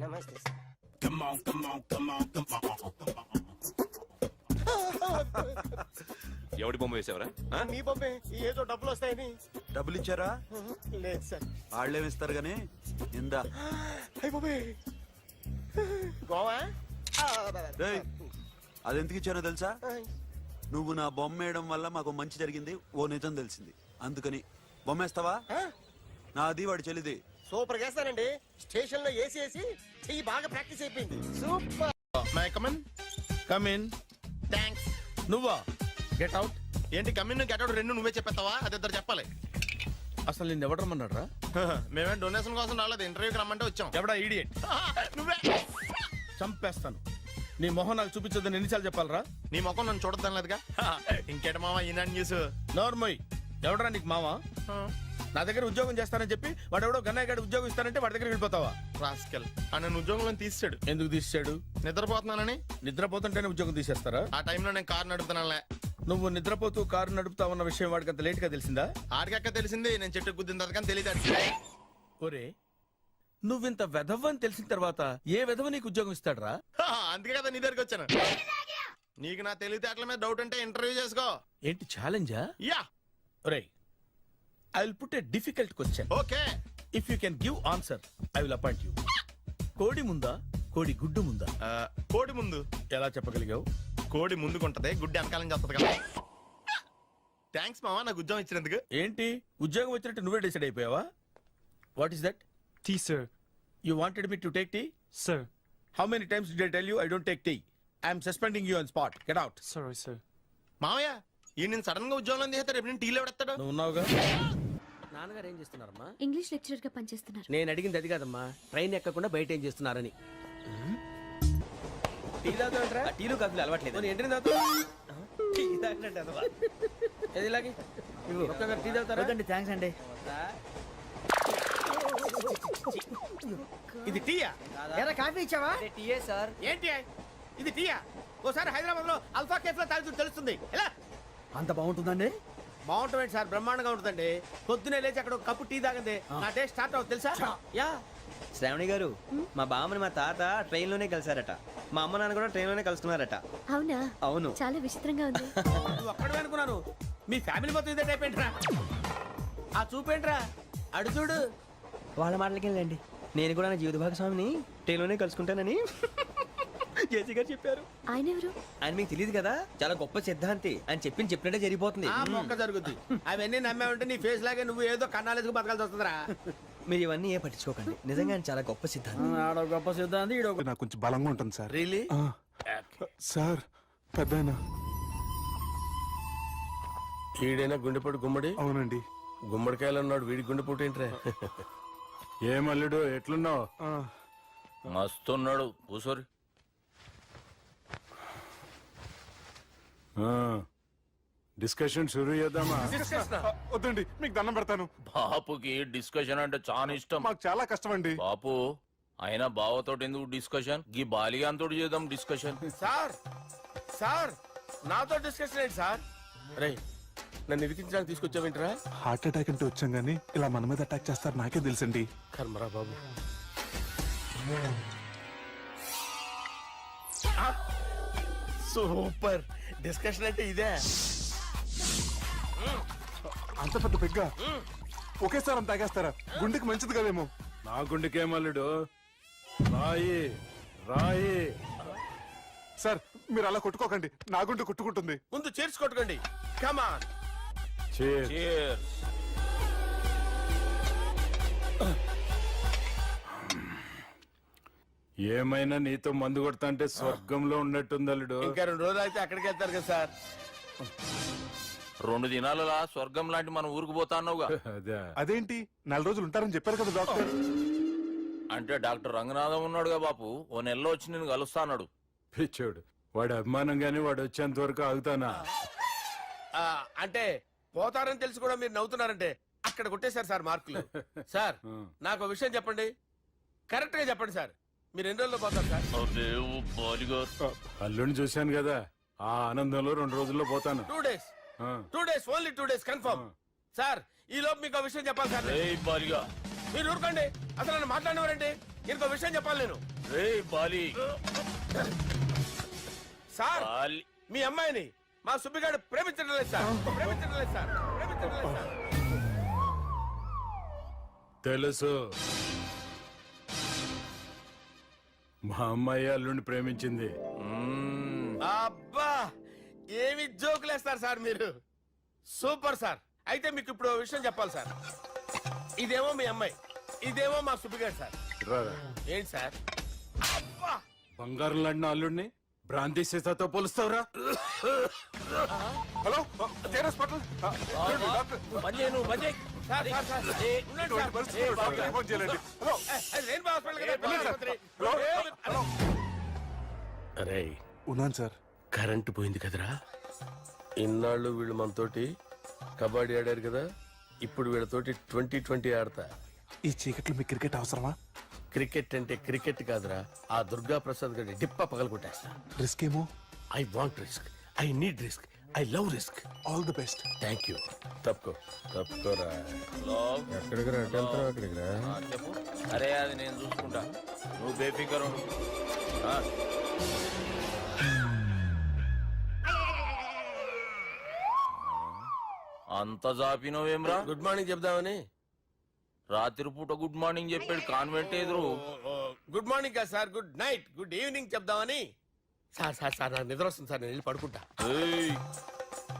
నమస్తే సార్. ఎవడి బొమ్మ వేసావరా? మీ బొమ్మే. ఏదో డబ్బులు వస్తాయని. డబ్బులు ఇచ్చారా? లేదు సార్. వాళ్ళేమి ఇస్తారు గానీ ఇందా. అయ్య బాబే, గోవా. అది ఎందుకు ఇచ్చానో తెలుసా? నువ్వు నా బొమ్మ వేయడం వల్ల మాకు మంచి జరిగింది, ఓ నిజం తెలిసింది. అందుకని బొమ్మేస్తావా? నాది వాడి చెల్లిది. సూపర్ చేస్తానండి. స్టేషన్ లో ఏసీ వేసి చెయ్యి బాగా ప్రాక్టీస్ అయిపోయింది. Super. My come on. Come in. Thanks. నువ్వా? Get out. ఏంటి కమిన్ గెట్ అవుట్ రెండు నువ్వే చెప్పేస్తావా? అది ఇద్దరు చెప్పాలి. అసలు నేను ఎవరు రమ్మన్నాడు రా? మేమే డొనేషన్ కోసం రాలేదు, ఇంటర్వ్యూకి రమ్మంటే వచ్చాం. ఎవడా ఈడియట్? నువ్వే. చంపేస్తాను. నీ మొహం నాకు చూపించొద్దని ఎన్నిసార్లు చెప్పాలరా? నీ ముఖం నన్ను చూడద్దనలేదుగా. ఇంకేట మామ ఈనాడు న్యూస్. నోర్మోయ్, ఎవడరా నీకు మావా? నా దగ్గర ఉద్యోగం చేస్తానని చెప్పి వాడెవడో గన్నయ్య గారి ఉద్యోగం ఇస్తానంటే వాడి దగ్గర వెళ్ళిపోతావా? రాస్కెల్. నన్ను ఉద్యోగంలో తీసాడు. ఎందుకు తీసాడు? నిద్రపోతున్నానని. నిద్రపోతుంటేనే ఉద్యోగం తీసేస్తారా? ఆ టైంలో నేను కారు నడుపుతున్నానులే. నువ్వు నిద్రపోతూ కారు నడుపుతావన్న విషయం వాడికి అంత లేట్ గా తెలిసిందా? ఆడికక్క తెలిసింది, నేను చెట్టు గుద్దిన తర్వాత కానీ తెలియదు. ఒరే, నువ్వింత వెధవని తెలిసిన తర్వాత ఏ వెధవ నీకు ఉద్యోగం ఇస్తాడరా? అందుకే కదా నీ దగ్గరికి వచ్చాను. నీకు నా తెలివితేటల మీద డౌట్ అంటే ఇంటర్వ్యూ చేసుకో. ఏంటి ఛాలెంజా? యా. ఒరే, I will put a difficult question. Okay. If you can give answer I will appoint you. కోడి ముందా, కోడి గుడ్డు ముందా? కోడి ముందు. ఎలా చెప్పగలిగావు? కోడి ముందుకుంటది, గుడ్డి వెనకాలం చేస్తుంది కదా. థ్యాంక్స్ మామా నాకు ఉద్యోగం ఇచ్చినందుకు. ఏంటి ఉద్యోగం వచ్చినట్టు నువ్వే డిసైడ్ అయిపోయావా? What is that? Tea sir. You wanted me to take tea? Sir. How many times did I tell you I don't take tea? I am suspending you on spot. Get out. Sorry, sir. మామయ్య ఈ నేను sudden గా ఉద్యోగంలో తీస్తాడు. రేపు నేను టీలో పెడతాడు. నువ్వు ఉన్నావుగా. నాన్నగారు ఏం చేస్తున్నారమ్మా? ఇంగ్లీష్ లెక్చరర్ గా పనిచేస్తున్నారు. నేను అడిగింది అది కాదమ్మా, ట్రైన్ ఎక్కకుండా బయట ఏం చేస్తున్నారని. టీ తాగుతాంట్రా? టీలు కాఫీలు అలవాట్లేదు. ఏంటి తాగుతావు? టీ తాగినట్టు అదవా. ఏది ఇలాగే ఒక్కగారు టీ తాగుతారా? థ్యాంక్స్ అండి. ఇది టీయా? ఎరా కాఫీ ఇచ్చావా? టీయే సార్. ఏంటి ఇది టీయా? ఓసారి హైదరాబాద్ లో అల్ఫా కేఫ్ లో తాగుతూ తెలుస్తుంది. ఎలా అంత బాగుంటుందండి? బాగుంటుంది సార్, బ్రహ్మాండంగా ఉంటుందండి. పొద్దునే లేచి అక్కడ ఒక కప్పు టీ తాగింది నా డే స్టార్ట్ అవుతుంది తెలుసా? యా. శ్రావణి గారు, మా బామ్మని మా తాత ట్రైన్ లోనే కలిసారట. మా అమ్మ నాన్న కూడా ట్రైన్ లోనే కలుస్తున్నారట. అవునా? అవును. చాలా విచిత్రంగా ఉంది. నువ్వు ఒక్కడే అనుకున్నాను, మీ ఫ్యామిలీ మొత్తం ఇదే టైప్ ఏంట్రా? ఆ చూపేంట్రా, అడు చూడు. వాళ్ళ మాటలకి వెళ్ళండి. నేను కూడా నా జీవిత భాగస్వామిని ట్రైన్ లోనే కలుసుకుంటానని జేసీ గారు చెప్పారు. ఆయన ఎవరు? ఆయన మీకు తెలియదు కదా, చాలా గొప్ప సిద్ధాంతి అని చెప్పినట్టే జరిగిపోతుంది. ఆ మొక్క జరుగుద్ది. అవన్నీ నమ్మావంటే నీ ఫేస్ లాగే నువ్వు ఏదో కన్నాలేసుకు బతకాల్సి వస్తుందిరా. మీరు ఇవన్నీ ఏ పట్టించుకోకండి, నిజంగా ఆయన చాలా గొప్ప సిద్ధాంతి. ఆడో గొప్ప సిద్ధాంతి, ఈడో నాకు కొంచెం బలంగా ఉంటుంది సార్. రియలీ? సార్ పెద్దయినా. ఈడైనా గుండెపోటు గుమ్మడి? అవునండి. గుమ్మడికాయలు అన్నాడు వీడి గుండె ఏంట్రా? ఏమల్లుడు ఎట్లున్నావు? మస్తున్నాడు కూసోరి. డిస్కషన్ షురూ చేద్దామా? వద్దండి, మీకు దండం పెడతాను. బాపుకి డిస్కషన్ అంటే చాలా ఇష్టం. మాకు చాలా కష్టం అండి. బాపు అయినా బావతోటి ఎందుకు డిస్కషన్? గీ బాలిగాంతోటి చేద్దాం డిస్కషన్. సార్ సార్ నాతో డిస్కషన్ ఏంటి సార్? రే నన్ను ఇరికించడానికి తీసుకొచ్చావేంట్రా? హార్ట్ అటాక్ అంటే వచ్చాం గానీ ఇలా మన మీద అటాక్ చేస్తారు నాకే తెలుసండి. కర్మరా బాబు. సూపర్ డిస్కషన్ అంటే ఇదే. అంత పెద్ద పెగ్గ ఒకేసారి అంత తాగేస్తారా? గుండెకి మంచిది కదేమో. నా గుండెకేమల్లుడు, రాయి రాయి. సార్ మీరు అలా కొట్టుకోకండి, నా గుండె కొట్టుకుంటుంది. ముందు చేర్చి కొట్టుకోండి. కమాన్. ఏమైనా నీతో మందు కొడతా అంటే స్వర్గంలో ఉన్నట్టుంది అల్లుడు. ఇంకా 2 రోజులు అయితే అక్కడికి వెళ్తారు కదా సార్. 2 దినాలలా స్వర్గం లాంటి మన ఊరికి పోతా అన్నావుగా. అదేంటి 4 రోజులు ఉంటారని చెప్పారు కదా డాక్టర్. అంటే డాక్టర్ రంగనాథం ఉన్నాడుగా బాపు, ఓ నెలలో వచ్చి నేను కలుస్తా అన్నాడు. పిచ్చోడు, వాడు అభిమానం గాని వాడు వచ్చేంత వరకు ఆగుతానా? అంటే పోతారని తెలిసి కూడా మీరు నవ్వుతున్నారంటే అక్కడ కొట్టేశారు సార్ మార్కులు. సార్ నాకు ఒక విషయం చెప్పండి, కరెక్ట్ గా చెప్పండి సార్. మీరు ఎన్ని రోజుల్లో పోతారు సార్? అల్లుడిని చూశాను కదా, ఆ ఆనందంలో 2 రోజుల్లో పోతాను. 2 days. 2 days, only 2 days confirm. Sir ఈ లోపు మీకు ఒక విషయం చెప్పాలి సార్. మీరు ఊరుకోండి, అసలు నన్ను మాట్లాడినవారండి. ఇంకో విషయం చెప్పాలి నేను. సార్ మీ అమ్మాయిని మా సుబ్బిగాడు ప్రేమించడం లేదు సార్. ప్రేమించడం లేదు సార్. ప్రేమించడం లేదు సార్. తెలుసు, మా అమ్మాయి అల్లుడిని ప్రేమించింది. అబ్బా ఏమి జోకులేస్తారు సార్ మీరు. Super sir. అయితే మీకు ఇప్పుడు ఓ విషయం చెప్పాలి సార్. ఇదేమో మీ అమ్మాయి, ఇదేమో మా సుబ్బిగాడు సార్. ఏంటి సార్? అబ్బా బంగారం లాంటి అల్లుడిని భ్రాంతి సీతతో పోలుస్తావురా? Hello hospital. అరే ఉన్నాను సార్. కరెంటు పోయింది కదరా. ఇన్నాళ్ళు వీళ్ళు మనతోటి కబడ్డీ ఆడారు కదా, ఇప్పుడు వీళ్ళతోటి 2020 ఆడతా. ఈ చీకట్లో మీకు క్రికెట్ అవసరమా? క్రికెట్ అంటే క్రికెట్ కాదురా, ఆ దుర్గా ప్రసాద్ గారి డిప్ప పగల కొట్టేస్తా. రిస్క్ ఏమో. I want risk, I need risk, I love risk. All the best. Thank you. తప్పుకోరా. ఎక్కడికి రా? అక్కడికి రా. చెప్పు. అరే అది నేను చూసుకుంటా, నువ్వు బేఫికర్ ఉండు. అంత జాపినవేమ్రా? గుడ్ మార్నింగ్ చెప్దామని. రాత్రి పూట గుడ్ మార్నింగ్ చెప్పాడు కాన్వెంట్ ఎదురు. గుడ్ మార్నింగ్ కాదు sir, good night, good evening చెప్దామని. సార్ సార్ సార్ నాకు నిద్ర వస్తుంది సార్, నేను వెళ్ళి పడుకుంటా.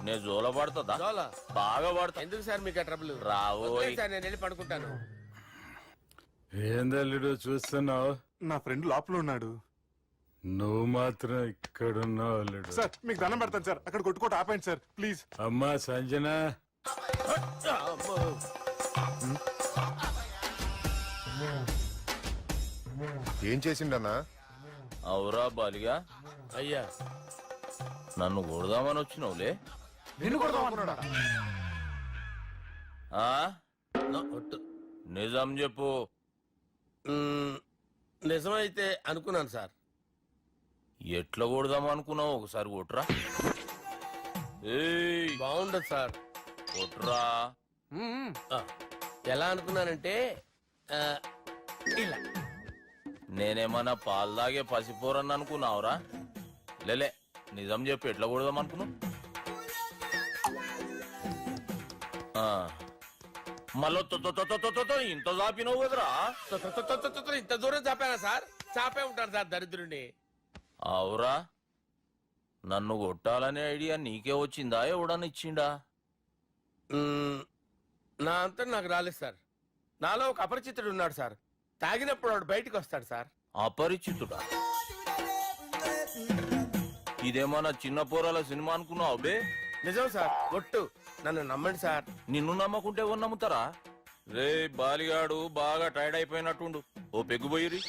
నేను జోల పడుతుందా? జోలా బాగా పడతా. ఎందుకు సార్ మీకు ఆ ట్రబుల్? రావో సార్ నేను వెళ్ళి పడుకుంటాను. ఏందల్లుడు చూస్తున్నావు? నా ఫ్రెండ్ లోపల ఉన్నాడు. నువ్వు మాత్రం ఇక్కడున్నావు అల్లుడు. సార్ మీకు దండం పెడతాను సార్, అక్కడ కొట్టుకోట ఆపండి సార్ ప్లీజ్. అమ్మా సంజన, ఏం చేసిండన్నా? అవురా బాలిగా, అయ్యా నన్ను కొడదామని వచ్చినావులే. నిన్ను కొడదామన్నాడా? నిజం చెప్పు. నిజమైతే అనుకున్నాను సార్. ఎట్లా కొడదాం అనుకున్నావు? ఒకసారి కొట్రా. బాగుండదు సార్. కొట్రా. ఎలా అనుకున్నానంటే ఇలా. నేనేమన్నా పాలు తాగే పసిపోరని అనుకున్నావురా? లేలే, నిజం చెప్పి ఎట్లా కొడదాం అనుకున్నావు? మళ్ళీ ఇంత చాపినావు కదరా? ఇంత దూరం చాపానా సార్? చాపే ఉంటాను సార్ దరిద్రుడిని. అవురా, నన్ను కొట్టాలనే ఐడియా నీకే వచ్చిందా? ఎవడన్నా ఇచ్చిండా? నా అంతా నాకు రాలేదు సార్. నాలో ఒక అపరిచితుడు ఉన్నాడు సార్. తాగినప్పుడు వాడు బయటికి వస్తాడు సార్. అపరిచితుడా? ఇదేమన్నా చిన్న పోరాల సినిమా అనుకున్నావు బే? నిజం సార్ ఒట్టు నన్ను నమ్మండి సార్. నిన్ను నమ్మకుంటే ఎవరు నమ్ముతారా? రే బాలిగాడు బాగా టైర్డ్ అయిపోయినట్టుండు, ఓ పెగ్గుబోయిరి.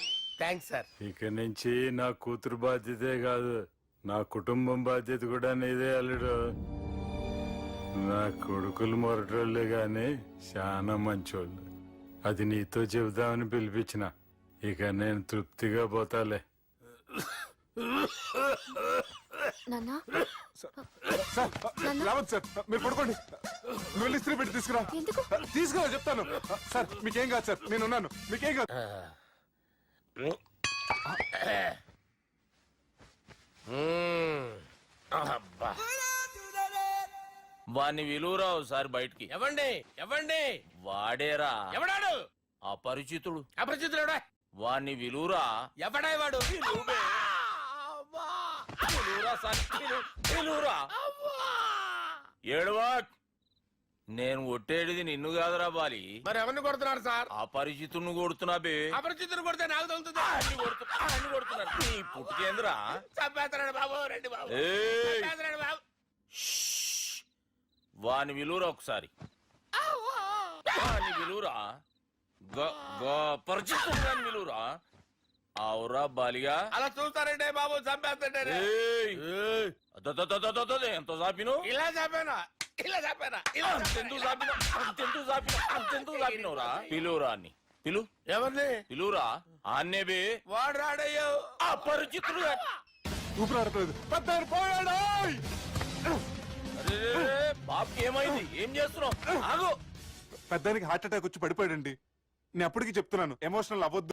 Thanks sir. ఇక నుంచి నా కూతురు బాధ్యతే కాదు, నా కుటుంబం బాధ్యత కూడా నీదే అల్లుడు. నా కొడుకులు మొరటోళ్ళే గాని చాలా మంచోళ్ళు. అది నీతో చెబుదామని పిలిపించిన. ఇక నేను తృప్తిగా పోతాలే. నాన్నా సార్ రావద్దు సార్, మీరు పడుకోండి. నువ్వు వెళ్ళి ఇస్త్రీ పెట్టి తీసుకురా. తీసుకురా చెప్తాను. సార్ మీకేం కాదు సార్, నేను ఉన్నాను, మీకేం కాదు. వాణ్ణి విలువరా ఒకసారి బయటికి. ఎవండి ఎవండి వాడేరా ఎవడాడు? అపరిచితుడు. అపరిచితుడు ఎవడా? వాణ్ణి విలువరా. ఎవడా వాడు? విలువరా సార్, విలువరా. ఏడవా, నేను ఒట్టేడిది నిన్ను కాదురా బాలి. మరి ఎవరిని కొడుతున్నారు సార్? అపరిచితుడిని కొడుతున్నా బే. అపరిచితుడు కొడితే నాకు తగులుతుంది. అన్ని కొడుతున్నారు. నీ పుట్టుకేంద్రా? చంపేస్తున్నాడు బాబు, రండి బాబు. ఏయ్! చంపేస్తున్నాడు బాబు. వాని విలువరా ఒకసారి. వాని విలువరా. పరిచితుడు వాని విలువరా. అవురా బాలిగా. అలా చూస్తారంటే బాబు, చంపేస్తాడు. ఏయ్! ఎంత చాపిను? ఇలా చంపానా? ఇలా చంపానా? అంతెందుకు చాపిన? అంతెందుకు చాపిన? అంతెందుకు చాపినవురా? పిలువురా అన్ని. పిలు. ఎవరిని? పిలువురా. ఆన్నే బే. వాడు రాడయ్యో. అపరిచితుడు. ఊపిరాడట్లేదు. పెద్ద పోయాడు. బాబుకి ఏమైంది? ఏం చేస్తున్నావు? ఆగు. పెద్దానికి హార్ట్ అటాక్ వచ్చి పడిపోయాడండి. నేను అప్పటికి చెప్తున్నాను, ఎమోషనల్ అవ్వద్దు.